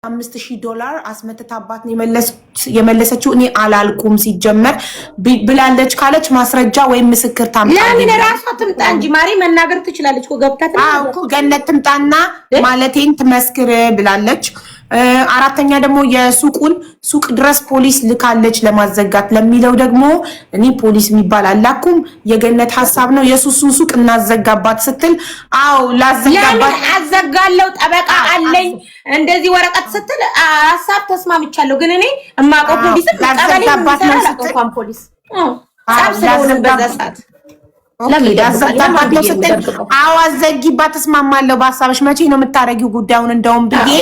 $5000 አስመትታባት ነው የመለሰችው። እኔ አላልኩም ሲጀመር ብላለች ካለች ማስረጃ ወይ ምስክር ታምጣ። ለምን ራሷ ትምጣ እንጂ ማሪ መናገር ትችላለች እኮ ገብታት። አዎ ገነት ትምጣና ማለቴን ትመስክር ብላለች። አራተኛ ደግሞ የሱቁን ሱቅ ድረስ ፖሊስ ልካለች ለማዘጋት ለሚለው ደግሞ እኔ ፖሊስ የሚባል አላኩም የገነት ሐሳብ ነው። የሱሱን ሱቅ እናዘጋባት ስትል አዎ ላዘጋባት አዘጋለው ጠበቃ አለኝ እንደዚህ ወረቀት ስትል ሐሳብ ተስማምቻለሁ። ግን እኔ እማቀው ፖሊስ ላዘጋባት ነው ስትል ፖሊስ ሳብስለውን በዛሳት ለምን ነው ስትል አዎ አዘጊባት ተስማማለሁ በሐሳብሽ መቼ ነው የምታረጊው ጉዳዩን እንደውም ብዬ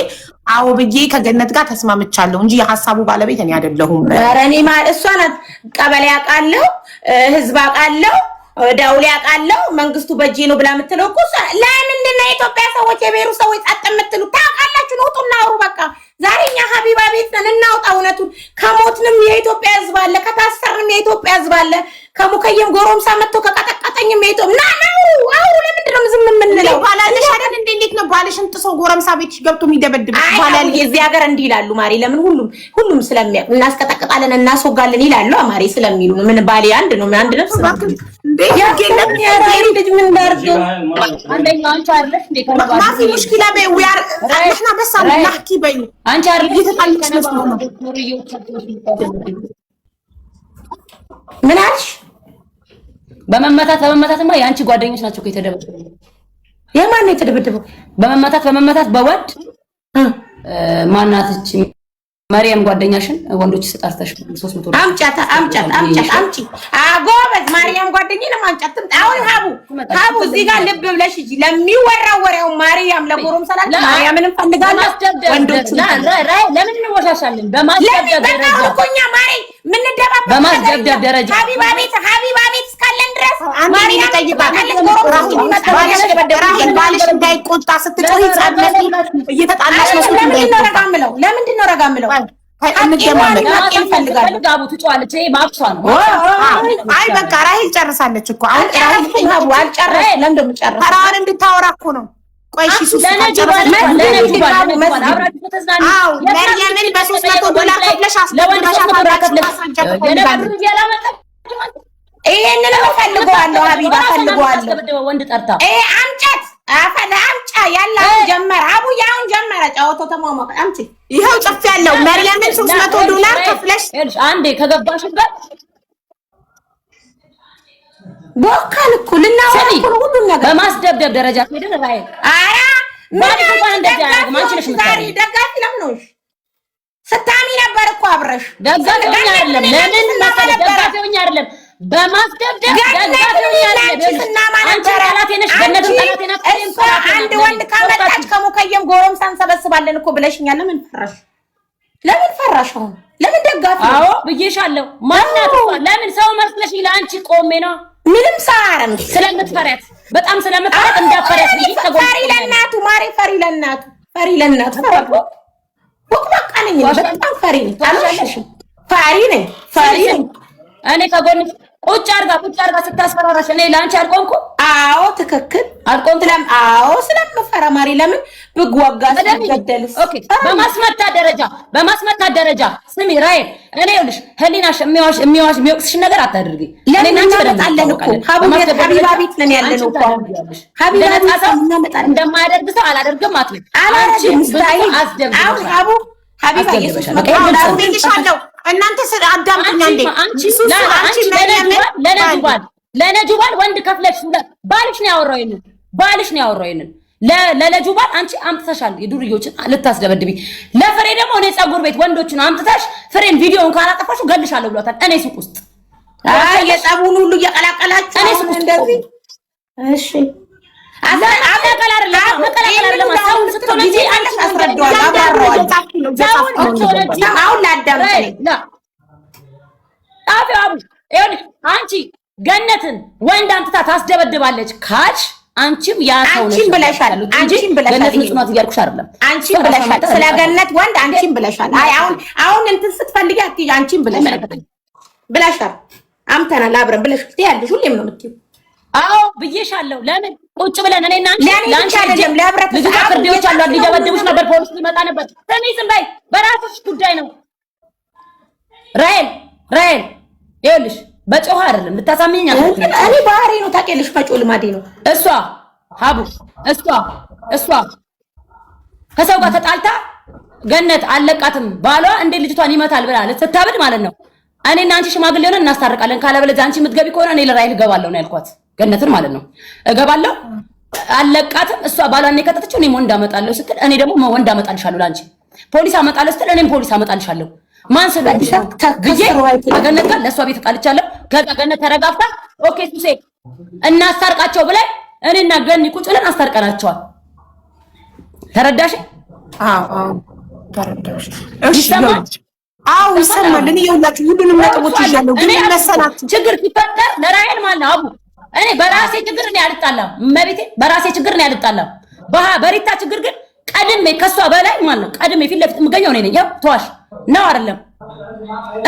አዎ ብዬ ከገነት ጋር ተስማምቻለሁ እንጂ የሐሳቡ ባለቤት እኔ አይደለሁም። ኧረ እኔ እሷ ናት። ቀበሌ አውቃለሁ፣ ህዝብ አውቃለሁ፣ ዳውሌ አውቃለሁ፣ መንግስቱ በጄ ነው ብላ የምትለው እኮ ለምንድን ነው የኢትዮጵያ ሰዎች የብሔሩ ሰዎች ጸጥ የምትሉ? ታውቃላችሁ ነው ጡና አውሩ በቃ። ዛሬኛ ሀቢባ ቤት ነን እናውጣ እውነቱን። ከሞትንም የኢትዮጵያ ህዝብ አለ፣ ከታሰርንም የኢትዮጵያ ህዝብ አለ። ከሙከየም ጎረምሳ መጥቶ ከቀጠቀጠኝም የኢትዮጵያ አውሩ። ለምንድን ነው ዝም የምንለው? ባላለሽ አይደል እንዴ? እንዴት ነው ባልሽን ጥሶ ጎረምሳ ቤትሽ ገብቶ የሚደበድብ? ባላል የዚህ ሀገር እንዲህ ይላሉ ማሪ። ለምን ሁሉም ስለሚያውቅ እናስቀጠቅጣለን እናስወጋለን ይላሉ ማሪ ስለሚሉ ነው። ምን ባሌ አንድ ነው አንድ ነፍስ ነው እንዴ? ያገለም ያራይ ልጅ ምን ዳርዶ አንደኛው አንቺ አይደለሽ እንዴ? ማፊ ሙሽኪላ በይ ወያር አሽና በሳ ለሐኪ በይ አንቺ አይደለሽ የተጣልሽ ነው። ምን አልሽ? በመመታትማ የአንቺ ጓደኞች ናቸው እኮ የተደበደቡ። የማን ነው የተደበደበው? በመመታት በወድ ማናትች ማርያም ጓደኛሽን ወንዶች ስጣርተሽ 300 አምጫታ አምጪ አጎበዝ ማርያም ጓደኛዬ ነው ማንጫት። አሁን ሀቡ እዚህ ጋር ልብ ብለሽ እጂ ለሚወራው ወሬው ማርያም ለጎሮም ሰላም ማርያምንም ፈልጋለሁ ወንዶች ለምን እንወሻሻለን? በማስደብደብ ደረጃ እኮኛ ማሪ ምን ደባባ በማስደብደብ ደረጃ ሀቢባ ቤት እስካለን ድረስ ማርያም ጠይቃለች። ጎሮም ባልሽ እንዳይቆጣ ስትጮሂ ጻድለሽ እየተጣላሽ ነው። ለምንድን ነው ረጋ ምለው? ጋቡ ትጫዋለች። ይሄ ማፍሷ ነው። አይ በቃ ራሂል ጨርሳለች እኮ አሁን ራሂል አልጨረሰ ለምን ጨርሰ ተራውን እንድታወራ እኮ ነው። ቆይ እሺ ሱስ መርያምን በ$300 ከፍለሽ ይሄንን እፈልገዋለሁ ሀቢባ እፈልገዋለሁ። ወንድ ጠርታ አምጫት አምጫ ያላ ጀመረ አቡያውን ጀመረ ጫወቶ ተሟሟቀ። አምጪ ይሄው ጽፍ ያለው መርያምን $300 ከፍለሽ አንዴ ከገባሽበት ቦካል እኮ ልናወራ እኮ ሁሉ ነገር በማስደብደብ ደረጃ ሄደን ራይ አራ ማን እንኳን እንደዚህ ያደርግ ማንችልሽ ምታሪ ደጋፊ ለምኖሽ ስታሚ ነበር እኮ አብረሽ ደጋፊኛ አይደለም። ለምን መሰለ ደጋፊኛ አይደለም በማስደብደብ ደጋፊኛ አይደለም። አንቺ ጠላቴ ነሽ፣ ገነትም ጠላቴ ናት። አንድ ወንድ ካመጣች ከሙከየም ጎረምሳን ሰበስባለን እኮ ብለሽኛል። ለምን ፈራሽ? አሁን ለምን ደጋፊ? አዎ ብዬሻለሁ። ማናት ለምን ሰው መስለሽ ለአንቺ ቆሜ ነው። ምንም ሳረም ስለምትፈሪያት በጣም ስለምትፈሪያት እንዳፈሪያት ብዬ ፈሪ ለናቱ ማሪ ፈሪ ለናቱ በቃ ነኝ። በጣም ፈሪ ነኝ። አልሽሽም ፈሪ ነኝ። እኔ ከጎን ቁጭ አርጋ ስታስፈራራሽ እኔ ላንቺ አልቆምኩ። አዎ ትክክል አልቆምኩ። ስለምፈራ ማሪ ለምን ብጓጋ ስለገደልስ። ኦኬ በማስመታ ደረጃ ስሚ ራይ እኔ ይኸውልሽ ህሊናሽ የሚወቅስሽ ነገር አታድርጊ። ለምን እናመጣለን እኮ ሀቢባ ቤት ነን ያለነው እኮ ሀቢባ ቤት እናመጣለን። እንደማያደርግ ሰው አላደርግም አትልም። አላደርግም ስታይ አሁን ሀቢባ ይሻለው እናንተ አዳምጡኛ እንዴ አንቺ ለነጁባል ወንድ ከፍለሽ ባልሽ ነው ያወራው ይሄንን ለነጁባል አንቺ አምጥተሻል የዱርዮችን ልታስደበድቢ። ለፍሬ ደግሞ እኔ ፀጉር ቤት ወንዶችን አምጥተሽ ፍሬን ቪዲዮን ካላጠፋሽ ገልሻለሁ ብሏታል። እኔ ሱቅ ውስጥ የጸቡን ሁሉ እየቀላቀላችሁ እኔ ሱቅ ውስጥ እንደዚህ እሺ አንቺ ገነትን ወንድ አምጥታ ታስደበድባለች ካልሽ አንቺም ያ ሰው ነሽ ብለሻል። ገነት ምጽማት እያልኩሽ አይደለም። አንቺም ብለሻል ስለ ገነት ወንድ አንቺም ብለሻል። አይ አሁን እንትን ስትፈልጊ አትይ። አንቺም ብለሻል አምተናል አብረን ብለሽ ትያለሽ። ሁሌም ነው የምትይው አዎ ብዬሻለሁ። ለምን ቁጭ ብለን እኔና አንቺ ለአንቺ አይደለም ለህብረት ልጅ ፍርዴዎች አሉ ሊደበድቡሽ ነበር፣ ፖሊስ ሊመጣ ነበር። ስሚ ዝም በይ፣ በራስሽ ጉዳይ ነው። ራይል ይኸውልሽ በጮህ አይደለም ልታሳምኚኝ አትችይም። እኔ ባህሪ ነው ታውቂያለሽ፣ መጮህ ልማዴ ነው። እሷ ሀቡ እሷ ከሰው ጋር ተጣልታ ገነት አለቃትም ባሏ እንዴ ልጅቷን ይመታል ብላ ልትታብድ ማለት ነው። እኔና አንቺ ሽማግሌ ሆነን እናስታርቃለን፣ ካለበለዚያ አንቺ የምትገቢ ከሆነ እኔ ለራይል እገባለሁ ነው ያልኳት። ገነትን ማለት ነው እገባለሁ። አለቃትም እሷ ባሏን የከተተችው እኔም ወንድ አመጣለሁ ስትል እኔ ደግሞ ወንድ አመጣልሻለሁ፣ ለአንቺ ፖሊስ አመጣለሁ ስትል እኔም ፖሊስ አመጣልሻለሁ። ማን ስለዚህ ግዬ ገነት ጋር ለእሷ ቤት ቃልቻለሁ። ከዛ ገነት ተረጋግታ ኦኬ ሱሴ እናስታርቃቸው ብለን እኔና ገኒ ቁጭ ብለን አስታርቀናቸዋል። ተረዳሽ? አዎ ተረዳሽ። እሺ አዎ ይሰማል። እኔ ይኸውላችሁ ሁሉንም ነጥቦች ይዣለሁ፣ ግን መሰላችሁ ችግር ሲፈጠር ለራይል ማለት ነው አቡ እኔ በራሴ ችግር እኔ አልጣላም፣ መቤቴ በራሴ ችግር እኔ አልጣላም። በሪታ ችግር ግን ቀድሜ ከሷ በላይ ማለት ነው ቀድሜ ፊት ለፊት የምገኘው እኔ ነኝ። ያው ተዋሽ ነው አይደለም?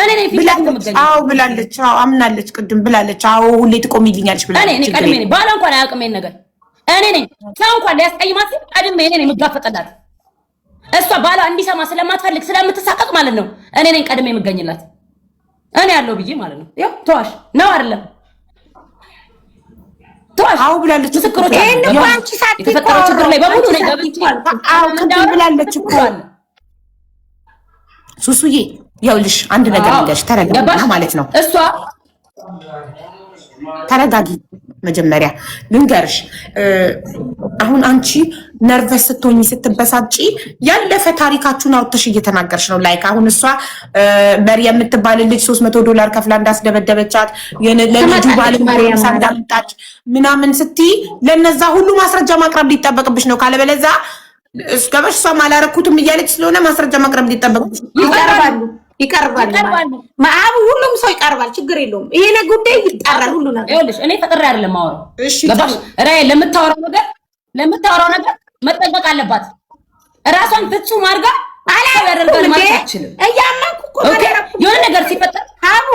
እኔ ነኝ ፊት ለፊት የምገኘው። አዎ ብላለች፣ አዎ አምናለች፣ ቅድም ብላለች። አዎ ሁሌ ትቆሚልኛለች ብላለች። እኔ ቀድሜ ነኝ፣ ባሏ እንኳን አያውቅም ይሄን ነገር። እኔ ነኝ ሰው እንኳን ሊያስቀይማት ቀድሜ እኔ ነኝ የምጋፈጥላት። እሷ ባሏ እንዲሰማ ስለማትፈልግ ስለምትሳቀቅ ማለት ነው እኔ ነኝ ቀድሜ የምገኝላት። እኔ ያለው ብዬ ማለት ነው። ያው ተዋሽ ነው አይደለም? ተዋሽ አዎ ብላለች። ምስክሮች አንቺ ሳትይ የተፈጠረው ችግር ላይ በሙሉ ነው ገብቼ አዎ ቅድም ብላለች እኮ ሱሱዬ። ይኸውልሽ አንድ ነገር ልንገርሽ፣ ተረጋጊ ማለት ነው። እሷ ተረጋጊ መጀመሪያ ልንገርሽ። አሁን አንቺ ነርቨስ ስትሆኚ ስትበሳጪ ያለፈ ታሪካችሁን አውጥተሽ እየተናገርሽ ነው። ላይክ አሁን እሷ መርየም የምትባል ልጅ $300 ከፍላ እንዳስደበደበቻት ለልጁ ባል መርየም እንዳመጣች ምናምን ስትይ ለነዛ ሁሉ ማስረጃ ማቅረብ ሊጠበቅብሽ ነው። ካለበለዚያ እስከበሽ እሷ አላረኩትም እያለች ስለሆነ ማስረጃ ማቅረብ ሊጠበቅብሽ ይቀርባል። ማአቡ ሁሉም ሰው ይቀርባል፣ ችግር የለውም። ይሄ ጉዳይ ይጣራል ሁሉ ነገር። ይኸውልሽ እኔ ፈጥሬ አይደለም ማወራው። እሺ ገባሽ? ራይ ለምታወራው ነገር መጠበቅ አለባት። ራሷን ፍጹም አድርጋ ያደርጋል ማለት አትችልም። እያመንኩ እኮ የሆነ ነገር ሲፈጠር አቡ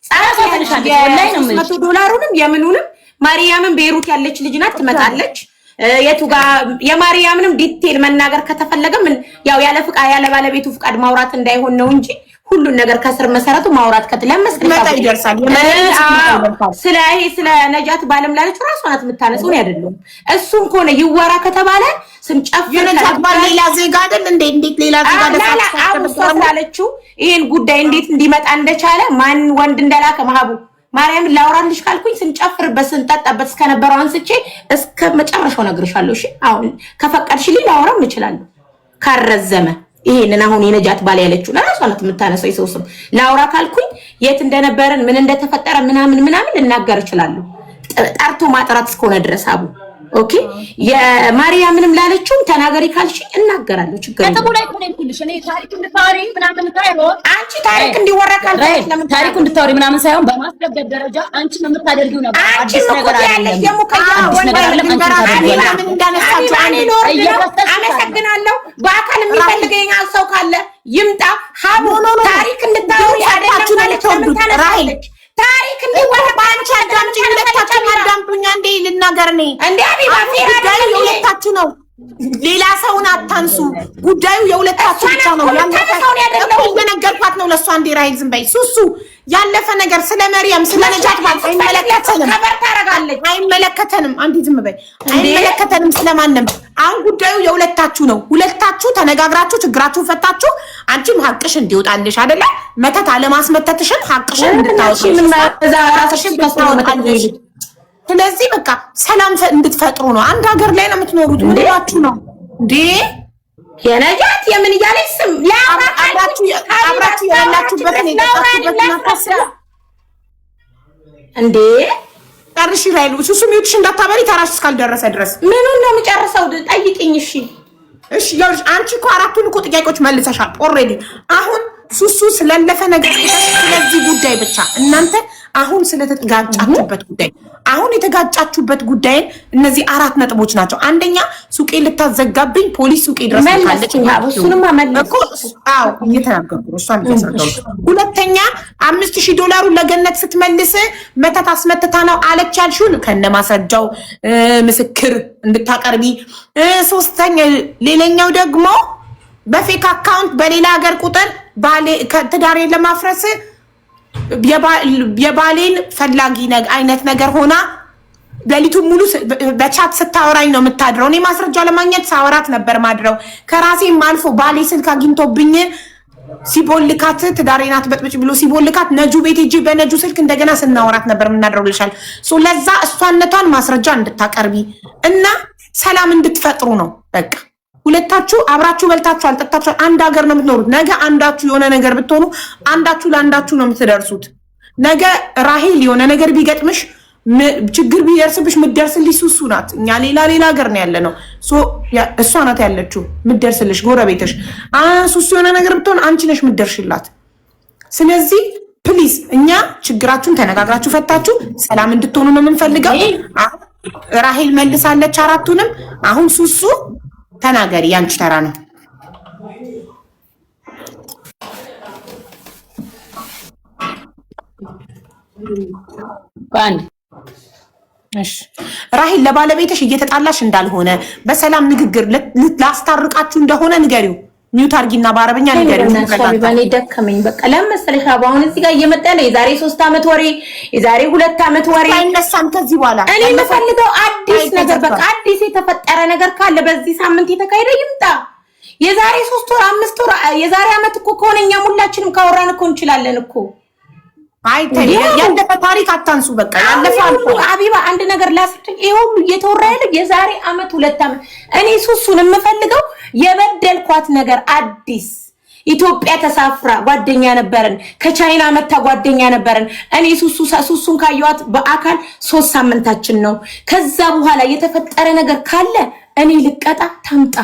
ጻራሷ ተነሻለች። ወላሂ ነው $100ንም የምኑንም ማርያምን ቤሩት ያለች ልጅ ናት፣ ትመጣለች። የቱ ጋር የማርያምንም ዲቴል መናገር ከተፈለገ ምን ያው ያለ ባለቤቱ ፍቃድ ማውራት እንዳይሆን ነው እንጂ ሁሉን ነገር ከስር መሰረቱ ማውራት ከተለመስ ይደርሳል። ስለ ነጃት ባለም ላለች ራሷ ናት የምታነሳው ነው አይደለም። እሱም ከሆነ ይወራ ከተባለ ስም ጨፍ የነጃት ባል ሌላ ዜጋ አይደል እንዴ? እንዴት ሌላ ዜጋ ደሳለችው? ይሄን ጉዳይ እንዴት እንዲመጣ እንደቻለ ማን ወንድ እንደላከ ማህቡ ማርያም ላውራልሽ ካልኩኝ ስንጨፍርበት ስንጠጣበት እስከነበረው አንስቼ እስከ መጨረሻው ነግርሻለሁ። እሺ አሁን ከፈቀድሽልኝ ላውራም እችላለሁ ካረዘመ። ይሄንን አሁን የነጃት ባል ያለችው ለራሷ ናት የምታነሳው። የሰው ስም ላውራ ካልኩኝ የት እንደነበረን ምን እንደተፈጠረ ምናምን ልናገር እችላለሁ፣ ጠርቶ ማጥራት እስከሆነ ድረስ አቡ ኦኬ። የማርያምንም ላለችው ተናገሪ ካልሽ እናገራለሁ፣ ችግር የለም። ከተቦላይ ኮኔክትልሽ እኔ ታሪክ እንድታወሪ ምናምን ሳይሆን አንቺ ታሪክ እንዲወራ ካልሽ ለምን ታሪክ እንድታወሪ ምናምን ሳይሆን በማስረገጥ ደረጃ አንቺ የምታደርጊው ነገር አዲስ ነገር አይደለም። አመሰግናለሁ። በአካል የሚፈልገኝ ሰው ካለ ይምጣ። ሀቡ ታሪክ እንድታወሪ አይደለም ማለት ነው። ታሪክ እንዲወራ ባንቺ አዳምጪ። ሁለታችሁ አዳምጡኛ። እንዴ ልናገር ነኝ እንዴ አቢባ ጉዳዩ የሁለታችሁ ነው። ሌላ ሰውን አታንሱ። ጉዳዩ የሁለታችሁ ብቻ ነው። እየነገርኳት ነው ለእሷ። እንዴ ራይል ዝም በይ ሱሱ። ያለፈ ነገር ስለ መርያም ስለ ነጃት ማለት አይመለከተንም። አንዴ ዝም በይ። አይመለከተንም ስለማንም። አሁን ጉዳዩ የሁለታችሁ ነው። ሁለታችሁ ተነጋግራችሁ ችግራችሁን ፈታችሁ አንቺም ሀቅሽ እንዲወጣልሽ አይደለ? መተት አለማስመተትሽን ሀቅሽን እንድታወጣልሽ። ስለዚህ በቃ ሰላም እንድትፈጥሩ ነው። አንድ ሀገር ላይ ነው የምትኖሩት። ምንላችሁ ነው እንዴ? የነጃት የምን እያለች ስም አብራችሁ ያላችሁበትን የጠጣችሁበትን አታስቡ እንዴ? ጨርሽ ይላሉ። ሱሱ ሚውትሽ እንዳታበሪ ተራሽ እስካልደረሰ ድረስ ምኑን ነው የምጨርሰው? ጠይቅኝ። እሺ ያው አንቺ እኮ አራቱን እኮ ጥያቄዎች መልሰሻል ኦልሬዲ። አሁን ሱሱ ስለለፈ ነገር ስለዚህ ጉዳይ ብቻ እናንተ አሁን ስለተጋጫችሁበት ጉዳይ አሁን የተጋጫችሁበት ጉዳይን እነዚህ 4 ነጥቦች ናቸው። አንደኛ ሱቄ ልታዘጋብኝ ፖሊስ ሱቄ ድረስ ካለች እሱንም አመለጥኩ። አዎ እየተናገርኩ እሷን ተሰርተው። ሁለተኛ $5000 ለገነት ስትመልስ መተት አስመትታ ነው አለች ያልሽውን ከነማስረጃው ምስክር እንድታቀርቢ። ሶስተኛ ሌላኛው ደግሞ በፌክ አካውንት በሌላ ሀገር ቁጥር ባሌ ከትዳሬን ለማፍረስ የባሌን ፈላጊ አይነት ነገር ሆና ሌሊቱን ሙሉ በቻት ስታወራኝ ነው የምታድረው። እኔ ማስረጃ ለማግኘት ሳወራት ነበር ማድረው። ከራሴም አልፎ ባሌ ስልክ አግኝቶብኝ ሲቦልካት ትዳሬን አትበጥብጭ ብሎ ሲቦልካት ነጁ ቤት ሂጂ በነጁ ስልክ እንደገና ስናወራት ነበር የምናድረው ልሻል። ለዛ እሷነቷን ማስረጃ እንድታቀርቢ እና ሰላም እንድትፈጥሩ ነው በቃ። ሁለታችሁ አብራችሁ በልታችሁ አልጠጣችሁ አንድ ሀገር ነው የምትኖሩት። ነገ አንዳችሁ የሆነ ነገር ብትሆኑ አንዳችሁ ለአንዳችሁ ነው የምትደርሱት። ነገ ራሄል የሆነ ነገር ቢገጥምሽ ችግር ቢደርስብሽ ምትደርስልሽ ሱሱ ናት። እኛ ሌላ ሀገር ነው ያለ ነው። እሷ ናት ያለችው ምትደርስልሽ ጎረቤትሽ። ሱሱ የሆነ ነገር ብትሆን አንቺ ነሽ ምትደርሽላት። ስለዚህ ፕሊዝ እኛ ችግራችሁን ተነጋግራችሁ ፈታችሁ ሰላም እንድትሆኑ ነው የምንፈልገው። ራሄል መልሳለች 4ቱንም። አሁን ሱሱ ተናገሪ፣ ያንቺ ተራ ነው። ራሄል ለባለቤትሽ እየተጣላሽ እንዳልሆነ በሰላም ንግግር ላስታርቃችሁ እንደሆነ ንገሪው። ሚውት አርጊና በአረበኛ ንገሪው። ባኔ ደከመኝ በቃ። ለምን መሰለሽ አሁን እዚህ ጋር እየመጣ ነው የዛሬ 3 ዓመት ወሬ፣ የዛሬ 2 ዓመት ወሬ አይነሳም ከዚህ በኋላ። እኔ የምፈልገው አዲስ ነገር በቃ አዲስ የተፈጠረ ነገር ካለ በዚህ ሳምንት የተካሄደ ይምጣ። የዛሬ 3 ወር 5 ወር የዛሬ ዓመት እኮ ከሆነ እኛም ሁላችንም ካወራን እኮ እንችላለን እኮ። አይተይ ያለፈ ታሪክ አታንሱ በቃ። ያለፈ አቢባ አንድ ነገር ላስጥቅ። ይሄው እየተወራ ያለ የዛሬ ዓመት 2 ዓመት እኔ ሱሱን የምፈልገው የበደልኳት ነገር አዲስ ኢትዮጵያ ተሳፍራ ጓደኛ ነበርን፣ ከቻይና መታ ጓደኛ ነበርን። እኔ ሱሱን ካየዋት በአካል 3 ሳምንታችን ነው። ከዛ በኋላ የተፈጠረ ነገር ካለ እኔ ልቀጣ ታምጣ።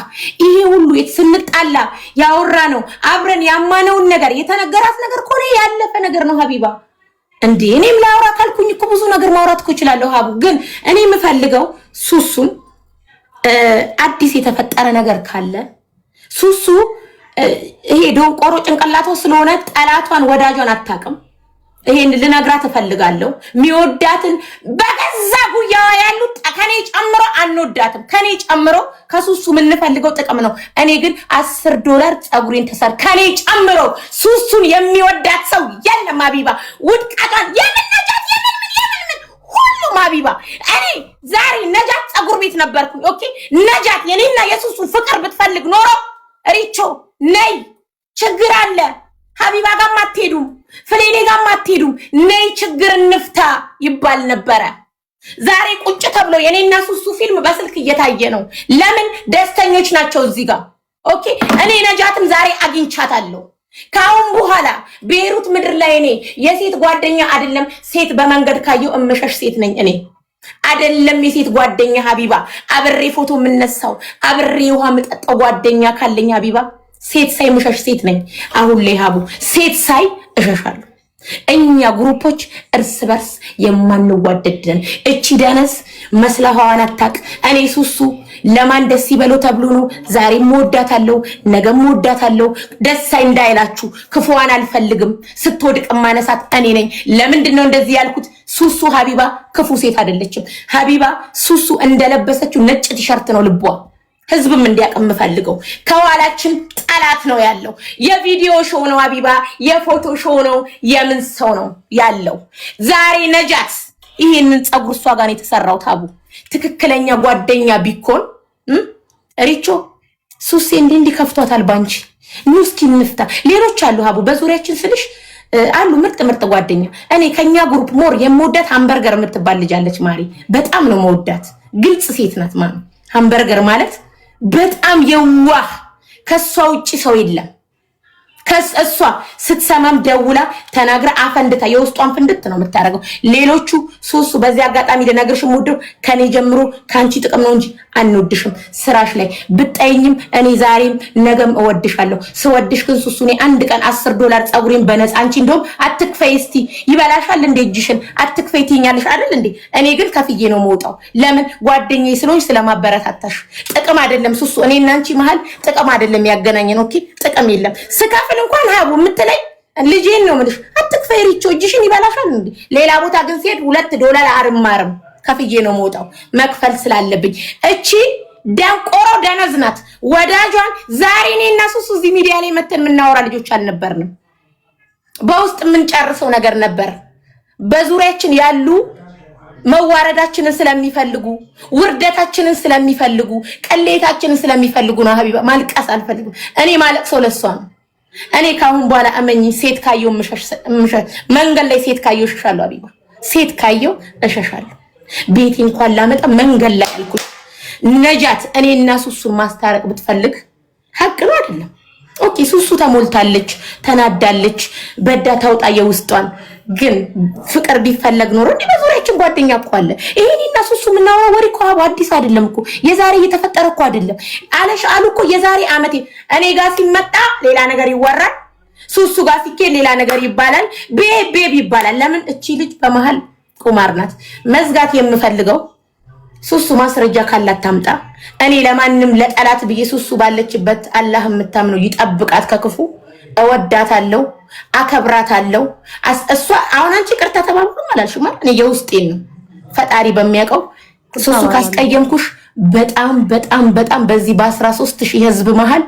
ይሄ ሁሉ ስንጣላ ያወራ ነው አብረን ያማነውን ነገር የተነገራት ነገር ኮኔ ያለፈ ነገር ነው ሀቢባ። እንዴ እኔም ላውራ ካልኩኝ እኮ ብዙ ነገር ማውራት እኮ እችላለሁ ሀቡ። ግን እኔ የምፈልገው ሱሱን አዲስ የተፈጠረ ነገር ካለ ሱሱ ይሄ ደንቆሮ ጭንቅላቷ ስለሆነ ጠላቷን ወዳጇን አታውቅም። ይሄን ልነግራት እፈልጋለሁ። የሚወዳትን በገዛ ጉያዋ ያሉት ከኔ ጨምሮ አንወዳትም። ከኔ ጨምሮ ከሱሱ የምንፈልገው ጥቅም ነው። እኔ ግን $10 ፀጉሬን ተሰር ከኔ ጨምሮ ሱሱን የሚወዳት ሰው የለም። አቢባ ውድቀቷን የምንነጃት የምን ሁሉም አቢባ። እኔ ዛሬ ነጃት ፀጉር ቤት ነበርኩኝ። ኦኬ ነጃት የኔና የሱሱን ፍቅር ብትፈልግ ኖሮ ሪቾ ነይ ችግር አለ ሀቢባ ጋር አትሄዱም፣ ፍሌኔ ጋር አትሄዱም፣ ነይ ችግር እንፍታ ይባል ነበረ። ዛሬ ቁጭ ተብሎ የኔና ሱሱ ፊልም በስልክ እየታየ ነው። ለምን ደስተኞች ናቸው እዚህ ጋር። ኦኬ እኔ ነጃትም ዛሬ አግኝቻታለሁ። ካሁን በኋላ ቤሩት ምድር ላይ እኔ የሴት ጓደኛ አይደለም ሴት በመንገድ ካየው እምሸሽ ሴት ነኝ እኔ አይደለም የሴት ጓደኛ ሀቢባ። አብሬ ፎቶ የምነሳው አብሬ ውሃ የምጠጣው ጓደኛ ካለኝ ሀቢባ ሴት ሳይ ምሸሽ ሴት ነኝ። አሁን ላይ ሀቡ ሴት ሳይ እሸሻለሁ። እኛ ግሩፖች እርስ በርስ የማንዋደድን እቺ ደነስ መስለሃዋን አታቅ። እኔ ሱሱ ለማን ደስ ይበለው ተብሎ ነው ዛሬም ወዳታለሁ ነገም ወዳታለሁ። ደስ እንዳይላችሁ ክፉዋን አልፈልግም። ስትወድቅ ማነሳት እኔ ነኝ። ለምንድን ነው እንደዚህ ያልኩት? ሱሱ ሀቢባ ክፉ ሴት አይደለችም። ሀቢባ ሱሱ እንደለበሰችው ነጭ ቲሸርት ነው ልቧ። ህዝብም እንዲያቀም ፈልገው ከኋላችን ጠላት ነው ያለው። የቪዲዮ ሾው ነው ሀቢባ፣ የፎቶ ሾው ነው። የምን ሰው ነው ያለው? ዛሬ ነጃት ይሄንን ፀጉር እሷ ጋር ነው የተሰራው። ታቡ ትክክለኛ ጓደኛ ቢኮን ሪቾ ሱሴ እንዲህ ከፍቷታል ባንቺ። ኑስኪ እንፍታ። ሌሎች አሉ ሀቡ በዙሪያችን ስልሽ አሉ ምርጥ ጓደኛ። እኔ ከኛ ግሩፕ ሞር የምወዳት ሃምበርገር የምትባል ልጅ አለች ማሪ። በጣም ነው መወዳት። ግልጽ ሴት ናት ማን ሃምበርገር ማለት በጣም የዋህ ከሷ ውጪ ሰው የለም። እሷ ስትሰማም ደውላ ተናግራ አፈንድታ የውስጧን ፍንድት ነው የምታደርገው። ሌሎቹ ሱሱ በዚህ አጋጣሚ ልነግርሽ የምወደው ከኔ ጀምሮ ከአንቺ ጥቅም ነው እንጂ አንወድሽም። ስራሽ ላይ ብጠይኝም እኔ ዛሬም ነገም እወድሻለሁ። ስወድሽ ግን ሱሱ እኔ አንድ ቀን $10 ፀጉሬን በነፃ አንቺ እንደውም አትክፈይ እስቲ ይበላሻል እንደ እጅሽን አትክፈይ ትይኛለሽ አይደል እንዴ? እኔ ግን ከፍዬ ነው የምወጣው። ለምን ጓደኛዬ ስለሆንሽ ስለማበረታታሽ። ጥቅም አይደለም ሱሱ እኔና አንቺ መሀል ጥቅም አይደለም ያገናኘን። ኦኬ ጥቅም የለም። ስከፍል እንኳን ሀቡ የምትለኝ ልጄን ነው የምልሽ። አትክፈይ ሪቾ እጅሽን ይበላሻል እንዴ? ሌላ ቦታ ግን ሲሄድ $2 አርማርም ከፍዬ ነው የምወጣው መክፈል ስላለብኝ። እቺ ደንቆሮ ደነዝ ናት። ወዳጇን ዛሬ እኔና ሱሱ እዚህ ሚዲያ ላይ መተን የምናወራ ልጆች አልነበርንም። በውስጥ የምንጨርሰው ነገር ነበር። በዙሪያችን ያሉ መዋረዳችንን ስለሚፈልጉ ውርደታችንን ስለሚፈልጉ ቅሌታችንን ስለሚፈልጉ ነው። ሀቢባ ማልቀስ አልፈልግም። እኔ ማለቅሰው ለሷ ነው። እኔ ካሁን በኋላ እመኝ ሴት ካየው መንገድ ላይ ሴት ካየው እሸሻለሁ። ሀቢባ ሴት ካየው እሸሻለሁ። ቤቴ እንኳን ላመጣ መንገድ ላይ አልኩኝ። ነጃት እኔና ሱሱን ማስታረቅ ብትፈልግ ሀቅ ነው አይደለም? ኦኬ ሱሱ ተሞልታለች፣ ተናዳለች፣ በዳ ታውጣ የውስጧን። ግን ፍቅር ቢፈለግ ኖሮ እንዴ በዙሪያችን ጓደኛ እኮ አለ። ይሄንና ሱሱ የምናወራው ወሬ እኮ አዲስ አይደለም እኮ የዛሬ እየተፈጠረ እኮ አይደለም። አለሽ አሉ እኮ የዛሬ አመት እኔ ጋር ሲመጣ ሌላ ነገር ይወራል፣ ሱሱ ጋር ሲኬድ ሌላ ነገር ይባላል፣ ቤብ ይባላል። ለምን እቺ ልጅ በመሃል ቁማር ናት። መዝጋት የምፈልገው ሱሱ ማስረጃ ካላት ታምጣ። እኔ ለማንም ለጠላት ብዬ ሱሱ ባለችበት አላህ የምታምነው ይጠብቃት ከክፉ። እወዳታለሁ፣ አከብራታለሁ። እሷ አሁን አንቺ ቅርታ ተባብሩ አላልሽም ማለት እኔ የውስጤን ነው ፈጣሪ በሚያውቀው። ሱሱ ካስቀየምኩሽ በጣም በጣም በጣም በዚህ በ13,000 ህዝብ መሃል